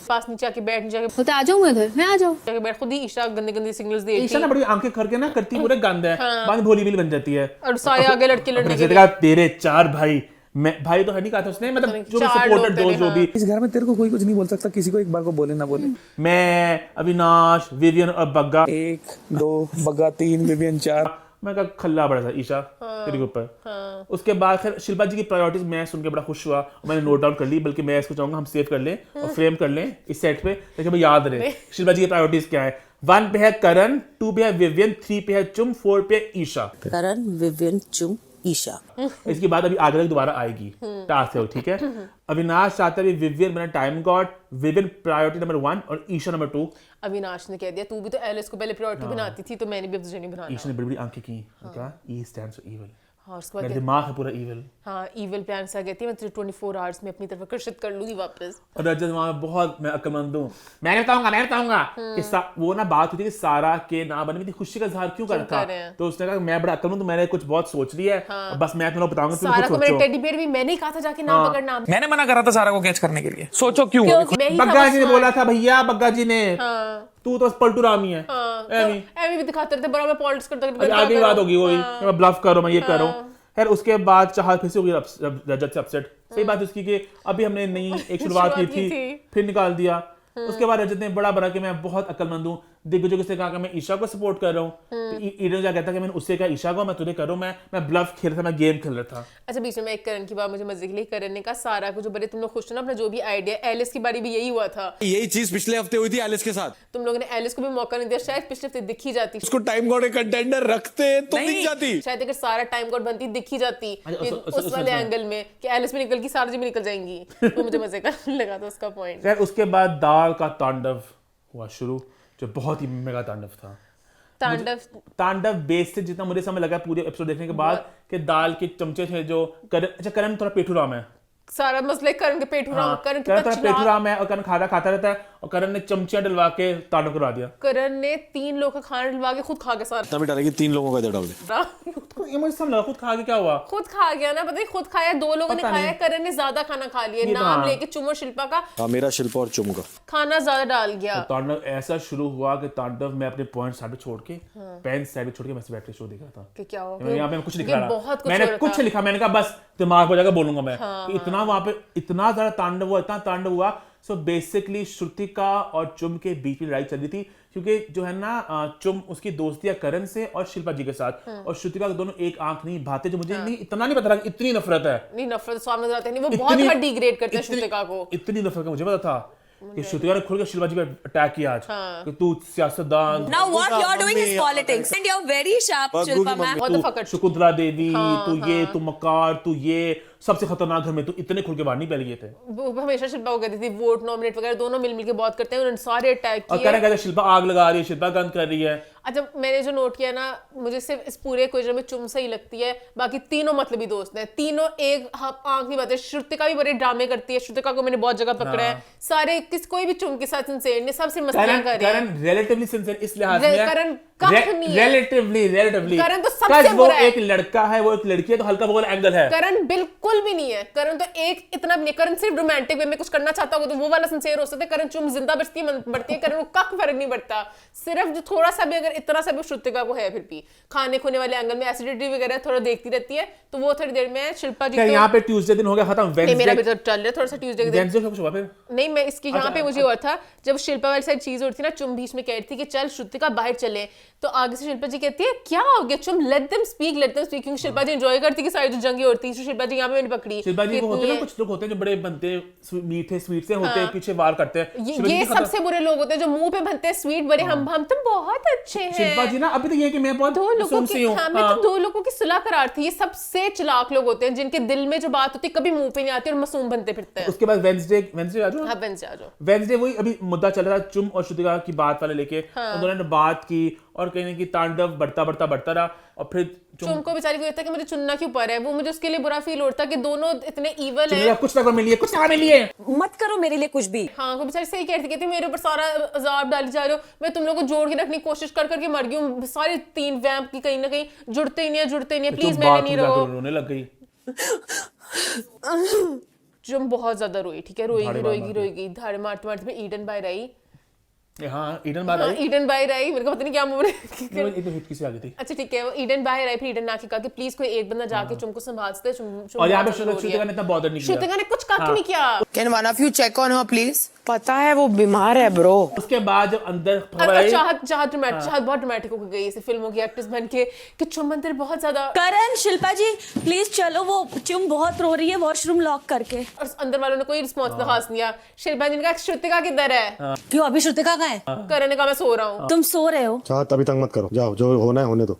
पास नीचे आके बैठ, नीचे आके बोलते आ जाऊँ मैं इधर, मैं आ जाऊँ। जाके बैठ, खुद ही ईशा गंदे गंदे सिग्नल्स दे ईशा ना बड़ी आंखें करके ना करती पूरे गंद है, बाद भोली बिल बन जाती है। और सारे आगे लड़के लड़ने के लिए तेरे 4 भाई, मैं भाई तो है नहीं कहा था उसने, मतलब जो भी सपोर्टर दोस्त जो भी। इस घर में तेरे को कोई कुछ नहीं बोल सकता, किसी को एक बार को बोले ना बोले। मैं, अविनाश, विवियन और बग्गा, 1 2 बग्गा 3 विवियन 4। मैं कहा खल्ला बड़ा था ईशा तेरे के ऊपर। उसके बाद फिर शिल्पा जी की प्रायोरिटीज मैं सुन के बड़ा खुश हुआ, मैंने नोट डाउन कर ली, बल्कि मैं इसको चाहूंगा हम सेव कर लें और फ्रेम कर लें इस सेट पे ताकि हमें याद रहे शिल्पा जी की प्रायोरिटीज क्या है। 1 पे है करण, 2 पे है विवियन, 3 पे है चुम, 4 पे है ईशा। करण, विवियन, चुम, ईशा। इसके बाद अभी आगे तक दोबारा आएगी टास्क है, ठीक है। अविनाश चाहता है विवियन बना time God, Vivian priority number 1 और ईशा नंबर 2। अविनाश ने कह दिया तू भी तो एलिस को पहले प्रायोरिटी बनाती थी, तो मैंने भी अब तुझे नहीं बनाना। ईशा ने बड़ी बड़ी आंखें की, कहा ई स्टैंड्स फॉर इविल। हाँ, उसके मेरा बाद दिमाग है पूरा इविल। हाँ, इविल प्लान से कहती है मैं तुझे 24 आवर्स में अपनी तरफ आकर्षित कर लूंगी वापस। और रजत वहां बहुत मैं अक्लमंद हूँ, मैं बताऊंगा कि वो ना बात होती है कि सारा के ना बनने में खुशी का इजहार क्यों कर रहा था, तो उसने कहा मैं बड़ा अक्लमंद हूँ, मैंने कुछ बहुत सोच लिया है, बस मैं तुम्हें बताऊंगा, तुम सारा खुद को मेरे सोचो। टेडी बेयर भी मैंने ही कहा था जाके नाम पकड़ नाम। मैंने मना करा था सारा को कैच करने के लिए, सोचो क्यों। बग्गा जी ने बोला था भैया, बग्गा जी ने तू तो पलटू रामी है, एमी भी दिखाते रहते बड़ा मैं पॉलिटिक्स करता आगे बात होगी वही, मैं ब्लफ करो, मैं ये करूँ। खैर उसके बाद चाहत फिर से हो गई रजत से अपसेट। सही बात उसकी कि अभी हमने नई एक शुरुआत की थी, फिर निकाल दिया। उसके बाद रजत ने बड़ा बना कि मैं बहुत अक्लमंद हूँ, दिग्विजय से कहा कि मैं ईशा को सपोर्ट कर रहा हूँ, ईडन क्या कहता कि मैंने उससे कहा ईशा को, मैं तुझे कर रहा हूँ, मैं ब्लफ खेल रहा था, मैं गेम खेल रहा था। अच्छा, बीच में एक करण की बात मुझे मजे के लिए, करण ने कहा सारा को जो बड़े तुम लोग खुश थे ना अपना जो भी आइडिया, एलिस की बारी भी यही हुआ था। यही चीज पिछले हफ्ते हुई थी एलिस के साथ, तुम लोगों ने एलिस को भी मौका नहीं दिया, शायद पिछले हफ्ते दिखी जाती, उसको टाइम गॉड कंटेंडर रखते तो दिख जाती, शायद अगर सारा टाइम गॉड बनती दिखी जाती उस वाले एंगल में कि एलिस भी निकल गई, सारा जी भी निकल जाएंगी, तो मुझे मजे का लगा था उसका पॉइंट। खैर उसके बाद दाल का तांडव हुआ शुरू, जो बहुत ही मेगा तांडव था। तांडव बेस से जितना मुझे समझ लगा पूरे एपिसोड देखने के बाद कि दाल के चमचे थे जो करण थोड़ा पेटूराम है, सारा मसला करण के पेटूराम, करण थोड़ा पेटूराम है और करण खाता रहता है, और करण ने चमचियां डलवा के तांडव करवा दिया। करण ने 3 लोग का खाना डलवा के खुद खा के सारा तभी डालेगी 3 लोगों का इधर डाल दे। ये मुझे समझ लगा खुद खा के क्या हुआ, खुद खा गया ना, पता नहीं खुद खाया, 2 लोगों ने खाया, करण ने ज्यादा खाना खा लिया, नाम लेके चुम और शिल्पा का, हाँ मेरा शिल्पा और चुम का खाना ज्यादा डाल गया। तांडव ऐसा शुरू हुआ कि तांडव मैं अपने पॉइंट साइड पे छोड़ के पेन साइड पे छोड़ के मैं बैठ के शो देख रहा था कि क्या हो यहाँ पे कुछ लिख रहा बहुत मैंने कुछ लिखा, मैंने कहा बस दिमाग हो जाएगा बोलूंगा मैं, इतना वहां पे इतना ज्यादा तांडव हुआ, इतना तांडव हुआ। सो बेसिकली श्रुतिका और चुम के बीच में लड़ाई चल रही थी, क्योंकि जो है ना चुम उसकी दोस्ती है करण से और शिल्पा जी के साथ, और श्रुतिका के दोनों एक आंख नहीं भाते, जो मुझे नहीं इतना नहीं पता था इतनी नफरत है, नहीं नफरत सामने नजर आती नहीं, वो बहुत डिग्रेड करते हैं श्रुतिका को, इतनी नफरत का मुझे पता था। कि श्रुतिका ने खुल के शिल्पा जी पे अटैक किया आज कि तू सियासतदान Now what you're doing is politics and you're very sharp, Shilpa ma'am. What the fuck are- Shakuntala Devi तू ये तू मकार तू ये सबसे खतरनाक घर में तू इतने खुल के बाहर नहीं पहले गए थे वो हमेशा शिल्पा को कहती थी वोट नॉमिनेट वगैरह दोनों मिलमिल के बहुत करते हैं उन्होंने सारे अटैक और किए कहते शिल्पा आग लगा रही है शिल्पा गंद कर रही है अच्छा मैंने जो नोट किया ना मुझे सिर्फ इस पूरे क्विज़ में चुम सही लगती है बाकी तीनों मतलबी दोस्त हैं तीनों एक आंख नहीं बात है श्रुतिका भी बड़े ड्रामे करती है श्रुतिका को मैंने बहुत जगह पकड़ा है सारे कोई भी चुम के साथ सिंसेर ने सबसे मस्तियां कर रहे हैं करण रिलेटिवली सिंसियर इस लिहाज में करण कख नहीं है रिलेटिवली करण तो सबसे वो बुरा है एक लड़का है वो एक लड़की है तो हल्का फुल्का एंगल है करण बिल्कुल भी नहीं है करण तो एक इतना भी नहीं करण सिर्फ रोमांटिक वे में कुछ करना चाहता हो तो वो वाला सिंसियर हो सकता है करण चुम जिंदा बचती है बढ़ती है करण को कख फर्क नहीं पड़ता सिर्फ जो थोड़ा सा भी अगर इतना सा भी श्रुतिका को है फिर भी खाने खोने वाले एंगल में एसिडिटी वगैरह थोड़ा देखती रहती है तो वो थोड़ी देर में शिल्पा जी यहाँ पे ट्यूसडे दिन हो गया खत्म नहीं मेरा भी तो चल रहा है थोड़ा सा ट्यूसडे के दिन वेडनेसडे कुछ हुआ फिर नहीं मैं इसकी यहाँ पे मुझे और था जब शिल्पा वाली साइड चीज होती थी ना चुम बीच में कह रही थी कि चल श्रुतिका बाहर चले तो आगे से शिल्पा जी कहती है क्या हो गया चुम लेट देम स्पीक क्योंकि शिल्पा जी एंजॉय करती कि सारी जो जंगी होती है शिल्पा जी यहाँ पे मैंने पकड़ी शिल्पा जी को होते हैं ना कुछ लोग होते हैं जो बड़े बनते हैं मीठे स्वीट से होते हैं पीछे वार करते हैं ये सबसे बुरे लोग होते हैं जो मुंह पे बनते हैं स्वीट बड़े हम तो बहुत अच्छे हैं शिल्पा जी ना अभी तो ये कि मैं बहुत दो लोगों की मैं तो दो लोगों की सुलह करार थी ये सबसे चालाक लोग होते हैं जिनके दिल में जो बात होती है कभी मुंह पे नहीं आती और मासूम बनते फिरते हैं उसके बाद वेडनेसडे आ जाओ हाँ वेडनेसडे आ जाओ वेडनेसडे वही अभी मुद्दा चल रहा था चुम और श्रुतिका की बात वाले लेके उन्होंने ने बात की और कहने की तांडव बढ़ता रहा और फिर चुम को बेचारी को लगता है कि मुझे चुनना क्यों पड़ रहा है वो मुझे उसके लिए बुरा फील होता है कि दोनों इतने इवल हैं कुछ ना मिली है मत करो मेरे लिए कुछ भी हाँ वो बेचारी सही कहती कहती मेरे ऊपर सारा अजाब डाली जा रहे हो मैं तुम लोगों को जोड़ के रखने की कोशिश कर करके मर गई हूँ सारे 3 वैम्प की कहीं ना कहीं जुड़ते ही नहीं प्लीज मैंने नहीं रहो रोने लग गई चुम बहुत ज्यादा रोई ठीक है रोएगी धाड़े मारते मारते ईडन बाहर आई हाँ ईडन बाहर आई ईडन बाहर आई मेरे को पता नहीं क्या मुंह में इधर हिचकी से आ गई थी अच्छा ठीक है वो ईडन बाहर आई फिर ईडन आके कहा कि प्लीज कोई एक बंदा जाके चुम को संभाल सकते चुम और यहाँ पे श्रुतिका ने इतना बॉदर नहीं किया श्रुतिका ने कुछ कहा नहीं किया can one of you check on her please पता है वो बीमार है ब्रो उसके बाद जब अंदर खबर आई चाहत बहुत ड्रामेटिक हो गई इसे फिल्मों की एक्ट्रेस बन के कि चुम अंदर बहुत ज्यादा करण शिल्पा जी प्लीज चलो वो चुम बहुत रो रही है वॉशरूम लॉक करके और अंदर वालों ने कोई रिस्पॉन्स खास नहीं दिया शिल्पा जी ने कहा श्रुतिका किधर है क्यों अभी श्रुतिका कहाँ है करण ने कहा मैं सो रहा हूँ तुम सो रहे हो चाहत अभी तंग मत करो जाओ जो होना है होने दो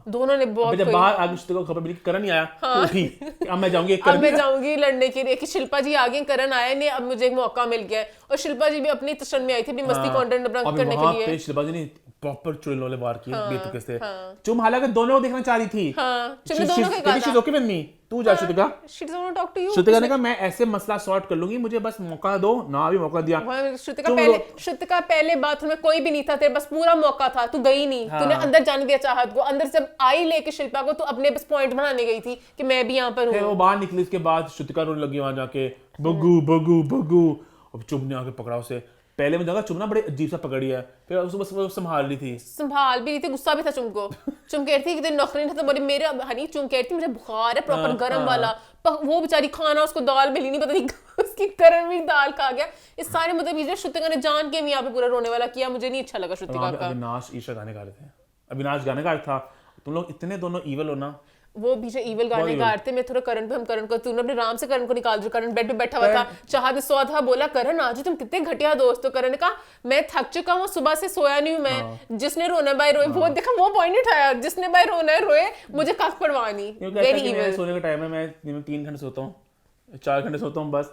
दोनों ने बहुत जब बाहर आगे श्रुतिका को खबर मिली करण नहीं आया तो उठी अब मैं जाऊंगी लड़ने के लिए कि शिल्पा जी आगे करण आया नहीं अब मुझे एक मौका मिल गया है और शिल्पा जी भी अपनी तशन में आई थी अपनी मस्ती कंटेंट करने के लिए शिल्पा जी ने प्रॉपर चुड़ैल वार किए बेतुके से चुम हालांकि दोनों को देखना चाह रही थी चुम दोनों के कहा तू जा Shrutika she don't want to talk to you Shrutika ने कहा मैं ऐसे मसला सॉर्ट कर लूंगी मुझे बस मौका दो ना भी मौका दिया श्रुतिका पहले बाथरूम में कोई भी नहीं था तेरे पास पूरा मौका था तू गई नहीं तूने अंदर जाने दिया चाहत को अंदर से आई लेके शिल्पा को तू अपने बस पॉइंट बनाने गई थी कि मैं भी यहाँ पर हूँ वो बाहर निकली उसके बाद श्रुतिका रोने लगी वहां जाके बग्गू अब चुम ने आके पकड़ा उसे पहले में जगह चुमना बड़े अजीब सा पकड़ी है फिर उसको बस वो संभाल रही थी गुस्सा भी था चुम को चुम कहती थी कि तेरी नौकरी नहीं था तो बोली मेरे हनी चुम कहती मुझे बुखार है प्रॉपर गरम वाला वो बेचारी खाना उसको दाल मिली नहीं पता नहीं उसकी करण भी दाल खा गया इस सारे मतलब ये श्रुतिका ने जान के भी यहाँ पे पूरा रोने वाला किया मुझे नहीं अच्छा लगा श्रुतिका का अविनाश ईशा गाने गा रहे थे अविनाश गाने गा रहा था तुम लोग इतने दोनों ईवल हो ना वो पीछे ईवल गाने गा रहे थे मैं थोड़ा करण पे हम करण को तूने अपने राम से करण को निकाल जो करण बेड पे बैठा हुआ था चाहत ने सोया था बोला करण आज तुम कितने घटिया दोस्त हो करण ने कहा मैं थक चुका हूँ सुबह से सोया नहीं हूँ मैं जिसने रोना भाई रोए वो देखा वो पॉइंट उठाया जिसने भाई रोना है रोए मुझे कख पड़वा नहीं वेरी ईवल सोने का टाइम है मैं 3 घंटे सोता हूँ 4 घंटे सोता हूँ बस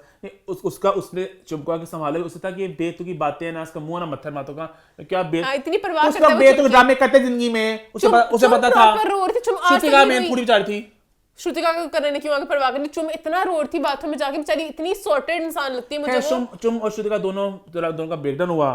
उसने चुमका के संभाले उससे था कि बेतुकी बातें ना इसका मुंह ना मत्थर मातों का क्या इतनी परवाह उसका बेतुकी ड्रामे करते जिंदगी में उसे पता था श्रुतिका में पूरी विचार थी श्रुतिका को करने क्यों आगे परवाह करनी चुम इतना रोड थी बाथरूम में जाके बेचारी इतनी सॉर्टेड इंसान लगती है मुझे चुम और श्रुतिका दोनों का ब्रेकडाउन हुआ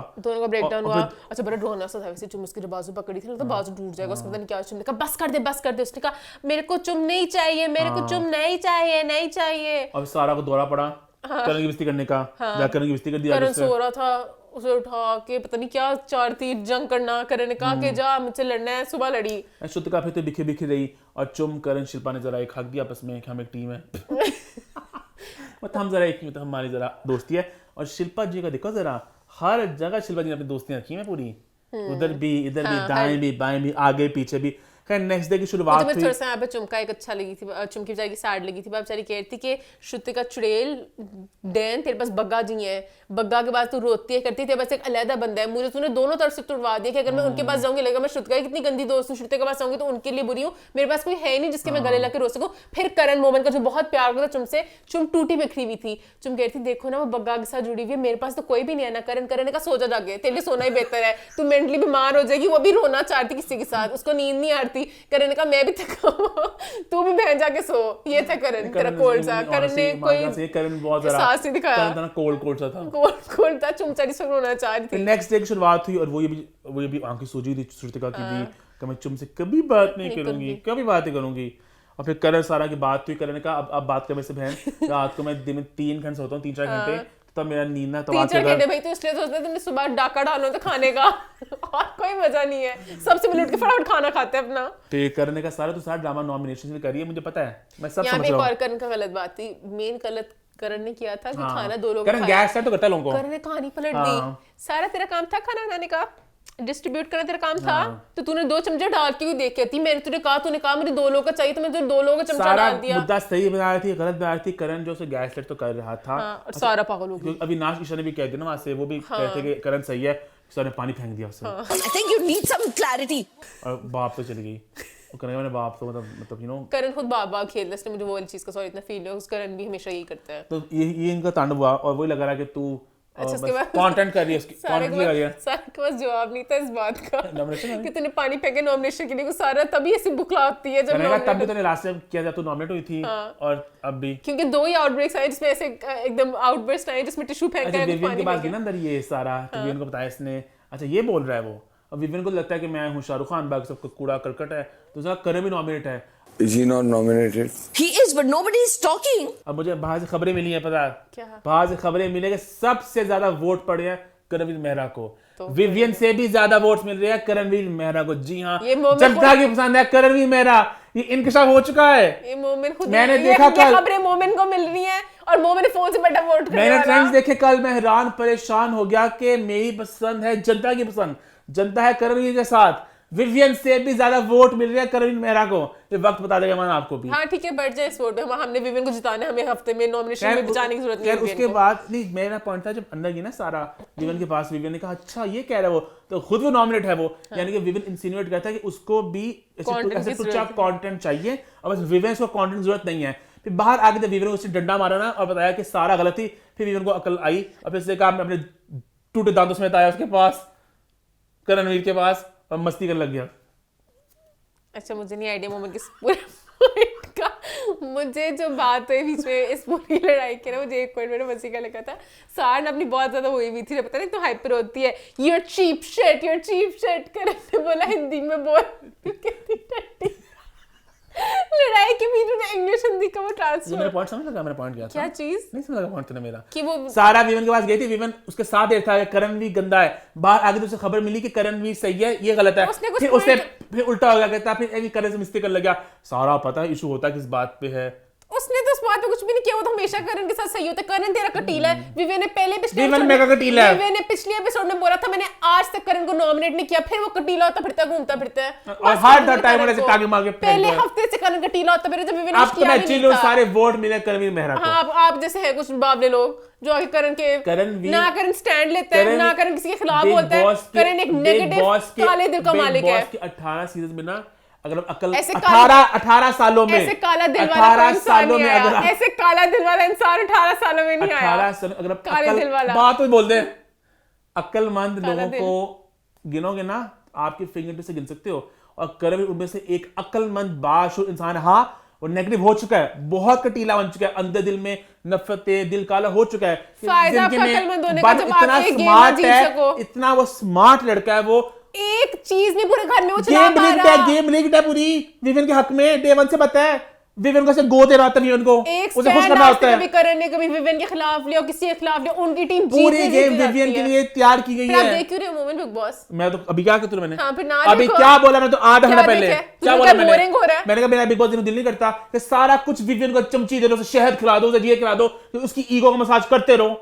अच्छा बड़ा रोना सा था वैसे चुम उसकी बाजू पकड़ी थी तो बाजू टूट जाएगा उसको पता नहीं क्या चुम ने कहा बस कर दे उसने कहा मेरे को चुम नहीं चाहिए नहीं चाहिए अब सारा को दौरा पड़ा करण की बिस्ती करने का करण की बिस्ती कर दिया करण सो रहा था उसे उठा के पता नहीं क्या 4 तीर जंग करना करने का कि जा मुझसे लड़ना है सुबह लड़ी श्रुतिका फिर तो बिखरी रही और चुम करण शिल्पा ने जरा एक हक दिया आपस में कि हम एक टीम है मतलब हम जरा एक मतलब हमारी जरा दोस्ती है और शिल्पा जी का देखो जरा हर जगह शिल्पा जी ने अपनी दोस्तियां रखी हैं पूरी उधर भी इधर भी दाएं भी बाएं भी आगे पीछे भी खैर नेक्स्ट डे की शुरुआत मुझे हुई। थोड़ा सा यहाँ पे चुमका एक अच्छा लगी थी, चुमकी बेचारी की सैड लगी थी। बेचारी कह रही थी कि श्रुतिका चुड़ैल डैन तेरे पास बग्गा जी है, बग्गा के बाद तू रोती है करती थी, बस एक अलहदा बंदा है, मुझे तूने दोनों तरफ से तुड़वा दिया कि अगर मैं उनके पास जाऊंगी लगेगा मैं श्रुतिका की कितनी गंदी दोस्त हूँ, श्रुतिका के पास जाऊंगी तो उनके लिए बुरी हूँ, मेरे पास कोई है नहीं जिसके मैं गले लग के रो सकूँ। फिर करण मोमेंट का जो बहुत प्यार करता चुम से, चुम टूटी बिखरी हुई थी, चुम कह रही थी देखो ना वो बग्गा के साथ जुड़ी हुई है, मेरे पास तो कोई भी नहीं है ना। करण ने कहा सो जा जाके, तेरे लिए सोना ही बेहतर है, तू मेंटली बीमार हो जाएगी। वो भी रोना चाहती किसी के साथ, उसको नींद नहीं आती। करण ने कहा मैं भी थका हूं, तू भी बहन जाके सो। ये था करण तेरा कोल्ड सा। करण ने कोई करण बहुत जरा एहसास नहीं दिखाया, करण था कोल्ड सा था, कोल्ड था। चुमचारी से रोना चाह रही थी। नेक्स्ट डे की शुरुआत हुई और वो ये भी आंखें सूजी थी श्रुतिका की भी कि मैं चुम से कभी बात नहीं करूंगी, कभी बात नहीं करूंगी। और फिर करण सारा की बात हुई, करण ने कहा अब बात कर मेरे से बहन, रात को मैं दिन में 3 घंटे सोता हूँ, 3-4 घंटे, तब मेरा नींद ना तब 3-4 घंटे भाई तो इसलिए सोचते तुमने सुबह डाका डालो तो खाने का और कोई मजा नहीं है, सबसे पहले उठ के फटाफट खाना खाते हैं अपना। तो ये करने का सारा तो सारा ड्रामा नॉमिनेशन करी है, मुझे पता है, मैं सब समझ रहा हूं। और करण का गलत बात थी, मेन गलत करण ने किया था कि खाना 2 लोग करण गैस सेट तो करता है लोगों को, करण ने कहानी पलट दी। सारा तेरा काम था खाना बनाने का, डिस्ट्रीब्यूट करना तेरा काम था, तो तूने 2 चमचे डाल के भी देख के थी। मैंने तूने कहा मुझे 2 लोगों का चाहिए, तो मैंने तुझे 2 लोगों का चमचा डाल दिया। मुद्दा सही बना रही थी, गलत बना रही थी। करण जो उसे गैस सेट तो कर रहा था और सारा पागल हो गया। अविनाश ईशा ने भी कह दिया ना वहां से, वो भी कहते कि करण सही है, उसने पानी फेंक दिया उससे। I think you need some clarity. और बाप तो चली गई, वो करण मैंने बाप तो मतलब यू नो करण खुद बाप खेल रहा है, मुझे वो वाली चीज का सॉरी इतना फील है। करण भी हमेशा यही करता है, तो ये इनका तांडव हुआ और वही लग रहा है कि तू अच्छा उसके बाद कंटेंट कर रही है, उसकी कंटेंट लगा दिया। सारे के पास जवाब नहीं था इस बात का कि तूने पानी फेंके नॉमिनेशन के लिए, को सारा तभी ऐसी बुखलाती है जब तब भी तूने लास्ट टाइम किया था, तू नॉमिनेट हुई थी और अब भी, क्योंकि 2 ही आउटब्रेक्स आए जिसमें ऐसे एकदम आउटबर्स्ट आए जिसमें टिश्यू फेंका है, विवियन के पास गई ना अंदर ये सारा, तो विवियन को बताया इसने, अच्छा ये बोल रहा है वो, अब विवियन को लगता है कि मैं हूँ शाहरुख खान, बाकी सबका कूड़ा करकट है, तो उसका करण भी नॉमिनेट है। Is he not nominated? He is, but nobody is talking. अब मुझे बाहर से खबरें मिली है, पता क्या? बाहर से खबरें मिले कि सबसे ज्यादा वोट पड़े हैं करणवीर मेहरा को, तो विवियन से भी ज्यादा वोट्स मिल रहे हैं करणवीर मेहरा को। जी हाँ, जनता की पसंद है करणवीर मेहरा, ये इंकशाफ हो चुका है। ये मोमेंट खुद मैंने देखा कल, खबरें मोमेंट को मिल रही हैं और मोमेंट ने फोन से बड़ा वोट करने मैंने ट्रेंड्स देखे कल, मैं हैरान परेशान हो गया कि मेरी पसंद है जनता की पसंद, जनता है करणवीर के साथ, विवियन से भी ज्यादा वोट मिल रहे हैं करणवीर मेहरा को। ये वक्त बता देगा मैं आपको भी। हाँ ठीक है, बढ़ जाए इस वोट पे, हमने विवियन को जिताना है, हमें हफ्ते में नॉमिनेशन में बचाने की जरूरत नहीं है। उसके बाद नहीं, मेरा पॉइंट था जब अंदर गई ना सारा विवियन के पास, विवियन ने कहा अच्छा ये कह रहा है वो, तो खुद वो नॉमिनेट है वो, यानी कि विवियन इंसिनुएट करता है कि उसको भी ऐसे टुच्चा कंटेंट चाहिए और बस विवियन को कंटेंट की जरूरत नहीं है। फिर बाहर आके जब विवियन को उससे डंडा मारा ना और बताया कि सारा गलत थी, फिर विवियन को अकल आई और फिर उसने कहा मैं अपने टूटे दांतों समेत आया उसके पास, करणवीर के पास, और मस्ती करने लग गया। अच्छा मुझे नहीं आइडिया मोमेंट किस पूरे पॉइंट का, मुझे जो बात हुई बीच में इस पूरी लड़ाई के ना, मुझे एक पॉइंट में मस्ती का लगा था, सार अपनी बहुत ज्यादा हुई हुई थी, पता नहीं तो हाइपर होती है, यूर चीप शिट करने बोला हिंदी में बोल, कितनी टट्टी लड़ाई के बीच में इंग्लिश हिंदी का वो ट्रांसफर। मेरा पॉइंट समझ लगा, मेरा पॉइंट क्या चीज नहीं समझ लगा पॉइंट था मेरा कि वो सारा विवियन के पास गई थी, विवियन उसके साथ देख था करण भी गंदा है, बाहर आगे तो उसे खबर मिली कि करण भी सही है, ये गलत है, फिर उससे फिर उल्टा हो गया, कहता फिर करण से मिस्टेक करने लग गया, सारा पता इशू होता किस बात पे है, उसने तो इस बात पे कुछ भी नहीं किया, वो तो हमेशा करण के साथ सही होता है। करण तेरा कटीला है, विवियन ने पहले पिछले एपिसोड में बोला था मैंने आज तक करण को नॉमिनेट नहीं किया, फिर वो कटीला होता फिरता घूमता फिरता है और हर टाइम ऐसे टांगे मार के पहले हफ्ते से करण कटीला होता फिर जब विवियन अब तो मैं चिल्लो सारे वोट मिले करणवीर मेहरा को। हाँ आप जैसे है कुछ बावले लोग जो आगे करण के ना करण स्टैंड लेता है, ना करण किसी के खिलाफ बोलता है, करण एक नेगेटिव काले दिल का मालिक है। 18 सीजन में ना अगर अकल 18 सालों में ऐसे काला दिल वाला 18 सालों में अगर ऐसे काला दिल वाला इंसान 18 सालों में नहीं आया। 18 साल अगर काले दिल वाला बात तो बोल दे, अक्लमंद लोगों को गिनोगे ना आपके फिंगर से गिन सकते हो, और करण उनमें से एक अक्लमंद बाशुर इंसान है। हाँ वो नेगेटिव हो चुका है, बहुत कटीला बन चुका है, अंदर दिल में नफरतें, दिल काला हो चुका है, इतना स्मार्ट है, इतना वो स्मार्ट लड़का है, वो एक चीज नहीं पूरे घर में वो चला पा रहा है, गेम लिंक्ड है पूरी विवियन के हक में, डे 1 से पता है विवियन को से गो दे रहा था, विवियन को उसे खुश करना होता है। कभी करण ने कभी विवियन के खिलाफ लिया, किसी के खिलाफ लिया, उनकी टीम पूरी गेम विवियन के लिए तैयार की गई है। आप देख क्यों रहे हो मोमेंट बिग बॉस? मैं तो अभी क्या कहता हूं मैंने, हाँ, फिर ना अभी क्या बोला मैं तो आधा घंटा पहले क्या बोला मैंने कहा मेरा बिग बॉस दिल नहीं करता कि सारा कुछ विवियन को चमची दे दो, उसे शहद खिला दो, उसे ये खिला दो, उसकी ईगो का मसाज करते रहो।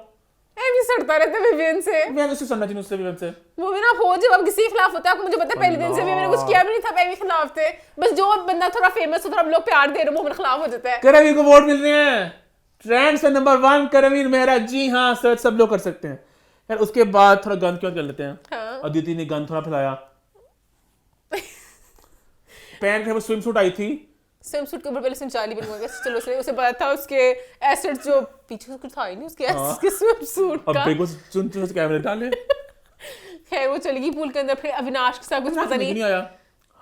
क्यों सड़ता रहता है विवियन से? मैंने उससे सुनना चाहिए उससे विवियन से। वो भी ना हो जब आप किसी के खिलाफ होता है, आपको मुझे पता है पहले दिन से भी मैंने कुछ किया भी नहीं था, मैं भी खिलाफ थे, बस जो बंदा थोड़ा फेमस हो, थोड़ा लोग प्यार दे रहे हो, वो मेरे खिलाफ हो जाता है। करणवीर को वोट मिल रहे हैं, ट्रेंड्स में नंबर 1 करणवीर मेहरा। जी हाँ, सर्च सब लोग कर सकते हैं यार। उसके बाद थोड़ा गन क्यों कर लेते हैं। हाँ। अदिति ने गन थोड़ा फैलाया। पैंट में स्विम सूट आई थी, स्विम सूट के ऊपर पहले चाली बनवाएगा, चलो उसे पता था उसके एसेट्स जो पीछे कुछ था ही नहीं उसके एसेट्स के स्विम सूट और का। बेगो चुन चुन से कैमरे डाले। खैर वो चली गई पूल के अंदर, फिर अविनाश के साथ कुछ पता नहीं आया।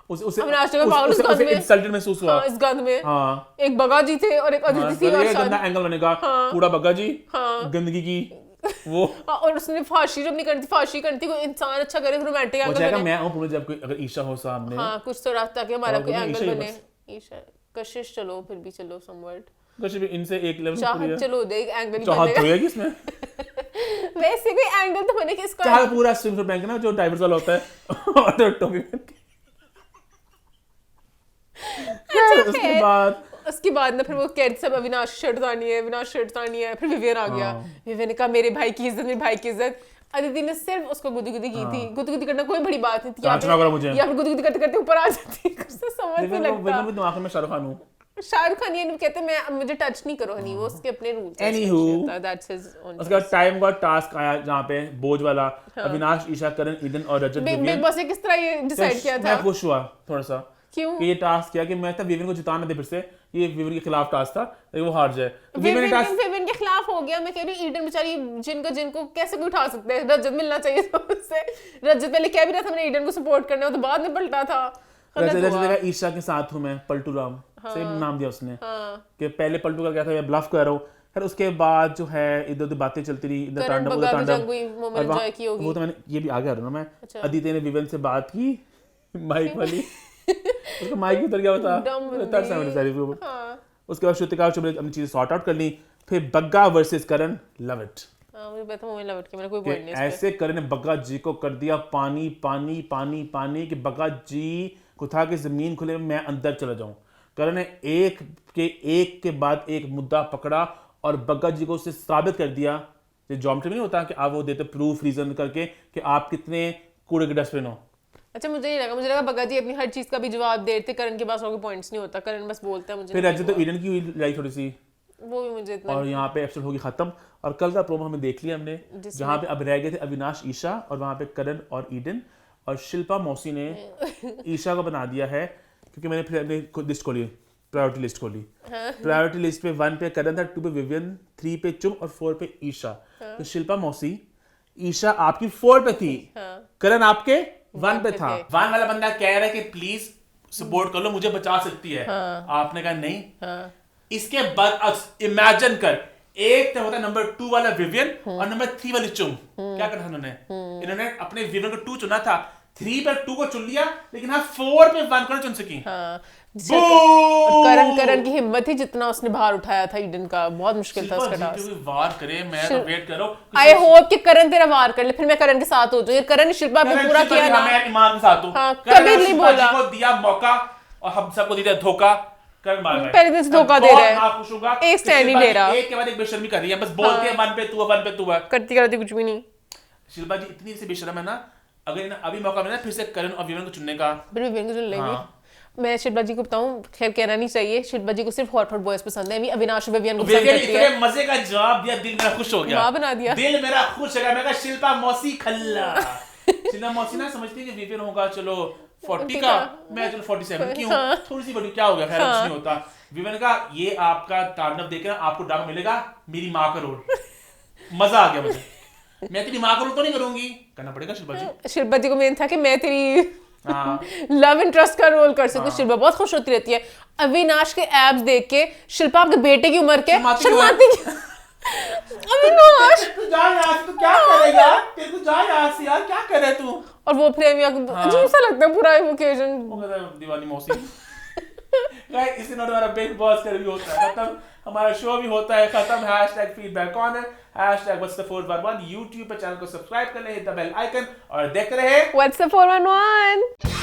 उसे अविनाश जब पागल उस गंद में इंसल्टेड महसूस हुआ। हाँ, इस गंद में हाँ। एक बगा जी थे और एक अदिति थी, और ये गंदा एंगल बनेगा। हाँ। कूड़ा बग्गा जी, हाँ। गंदगी की वो। और उसने फांसी जब नहीं करती, फांसी करती कोई इंसान अच्छा करे, रोमांटिक एंगल बने। मैं हूं जब कोई अगर ईशा हो सामने। हाँ, कुछ तो रास्ता कि हमारा कोई एंगल ईशा बने। ईशा कशिश चलो, फिर भी चलो समवर्ट। कशिश भी इनसे एक लेवल चाहत चलो, देख एंगल चाहत होएगी इसमें। वैसे कोई एंगल तो बने कि इसका चाहत पूरा स्विम सूट पहन के ना, जो डाइवर्स वाला होता है, और टोपी पहन के। उसके बाद ना फिर वो कहते सब अविनाश शर्ट उतारनी है, अविनाश शर्ट उतारनी है, फिर विवियन आ गया। विवियन ने कहा मेरे भाई की इज्जत, मेरे भाई की इज्जत। अदिति ने सिर्फ उसको गुदी गुदी की थी। गुदी गुदी करना कोई बड़ी बात नहीं थी, या फिर गुदी गुदी करते करते ऊपर आ जाती, कुछ तो समझ नहीं लगता। विवियन दिमाग में शाहरुख खान हूं। शाहरुख खान ये कहते मैं मुझे टच नहीं करो हनी, वो उसके अपने रूल्स हैं। Anywho, that's his own. उसका टाइम का टास्क आया जहाँ पे बोझ वाला अविनाश, ईशा, करण, ईडन और रजत। बिग बॉस ने किस तरह ये डिसाइड किया था? मैं खुश हुआ थोड़ा सा। क्यों? कि ये टास्क किया कि मैं था विवियन को जिताना दे, फिर से ये विवियन के खिलाफ टास्क था, लेकिन वो हार जाए। विवियन के खिलाफ हो गया। मैं कह रही हूँ ईडन बेचारी जिनको कैसे कोई उठा सकते हैं, रजत मिलना चाहिए था उससे। रजत पहले कह भी रहा था मैंने ईडन को सपोर्ट करना है, तो बाद में पलटा था। रजत ईशा के साथ हूँ मैं, पलटू राम सेम नाम दिया उसने, कि पहले पलटू का क्या था, मैं ब्लफ कर रहा हूँ। फिर उसके बाद जो है इधर उधर बातें चलती रही, इधर तांडव उधर तांडव। वो तो मैंने ये भी आगे आ रहा हूँ मैं। अदिति ने विवियन से बात की माइक वाली, उसको माइक उतर गया था। उसके बाद श्रुतिका शुभ ने अपनी चीजें सॉर्ट आउट कर ली। फिर Bagga versus Karan, love it. मुझे पता है लव इट के, मेरा कोई पॉइंट नहीं है। ऐसे करण ने बग्गा जी को कर दिया पानी पानी पानी पानी, कि बग्गा जी को था कि जमीन खुले मैं अंदर चला जाऊं। करण ने एक के बाद एक मुद्दा पकड़ा और बग्गा जी को उससे साबित कर दिया, जो ज्योमेट्री में नहीं होता कि आप वो देते प्रूफ रीजन करके कि आप कितने कूड़े के डस्टबिन हो। अच्छा, मुझे लगा बग्गा जी अपनी हर चीज का भी जवाब देते, करण के पास और कोई पॉइंट्स नहीं होता, करण बस बोलता है। मुझे फिर रजत तो ईडन की हुई लड़ाई थोड़ी सी, वो भी मुझे इतना। और यहाँ पे एपिसोड होगी खत्म। और कल का प्रोमो हमें देख लिया हमने, जहाँ पे अब रह गए थे अविनाश, ईशा, और वहाँ पे करण और ईडन। और शिल्पा मौसी ने ईशा को बना दिया है, क्योंकि मैंने फिर अपनी लिस्ट खोली, प्रायोरिटी लिस्ट खोली। प्रायोरिटी लिस्ट पे 1 पे करण था, 2 पे विवियन, 3 पे चुम और 4 पे ईशा। तो शिल्पा मौसी, ईशा आपकी 4 पे थी, करण आपके 1 पे था। 1 वाला बंदा कह रहा है कि प्लीज सपोर्ट कर लो, मुझे बचा सकती है। आपने कहा नहीं। इसके बाद इमेजिन कर, एक तो होता है नंबर 2 वाला विवियन और नंबर 3 वाली चुम। क्या करा था इन्होंने अपने विवियन को 2 चुना था, 3 पर 2 को चुन लिया, लेकिन हाँ 4 पे 1 को चुन सकी। करण की हिम्मत थी, जितना उसने बाहर उठाया था ईडन का, बहुत मुश्किल था उसका टास्क। वार करे, मैं तो वेट करो। आई होप कि करण तेरा वार कर ले, फिर मैं करण के साथ हो जाऊं। करण ने शिल्पा पे पूरा किया ना, मैं ईमान के साथ हूं। कभी नहीं बोला, को दिया मौका और हम सबको दिया धोखा। पहले दिन से धोखा दे रहा है, एक स्टैंड नहीं ले रहा, एक के बाद एक बेशर्मी कर रही है, बस बोलते हैं 1 पे तू 1 पे तू है, करती कुछ भी नहीं। शिल्पा जी इतनी से बेशर्म है ना, अगर इन्हें अभी मौका मिला फिर से करण और विवियन को चुनने का, फिर विवियन को चुन लेंगे। मैं शिल्पा जी को बताऊं, खैर कहना नहीं चाहिए, शिल्पा जी को सिर्फ हॉट बॉयज पसंद है, अविनाश विवियन को पसंद करती है। इतने मजे का जवाब दिया, दिल मेरा खुश हो गया, मां बना दिया, दिल मेरा खुश हो गया। मैं कहा शिल्पा मौसी खल्ला। शिल्पा मौसी ना समझती है कि विवियन होगा चलो 40 का, मैं चलो 47 की हूं, थोड़ी सी बड़ी, क्या हो गया, खैर कुछ नहीं होता। विवियन का ये आपका तांडव देखना, आपको ड्रामा मिलेगा मेरी माँ का रोल, मजा आ गया मुझे। मैं तेरी माँ का रोल तो नहीं करूंगी, करना पड़ेगा शिल्पा जी। शिल्पा जी को मेन था कि मैं तेरी लव इंटरेस्ट का रोल कर सकती हूँ। शिल्पा बहुत खुश होती रहती है अविनाश के एब्स देख के। शिल्पा आपके बेटे की उम्र के शर्माती अविनाश, तू जा यहाँ से, तू क्या करेगा, तेरे को जा यहाँ से यार, क्या कर रहे तू। और वो अपने अजीब सा लगता है पूरा ओकेजन। दीवानी मौसी। इसी नोट हमारा बिग बॉस का रिव्यू होता है खत्म, हमारा शो भी होता है खत्म। #feedback corner, #what's the 411। YouTube पे चैनल को सब्सक्राइब कर ले, हिट द बेल आइकन और देखते रहे What's the 411।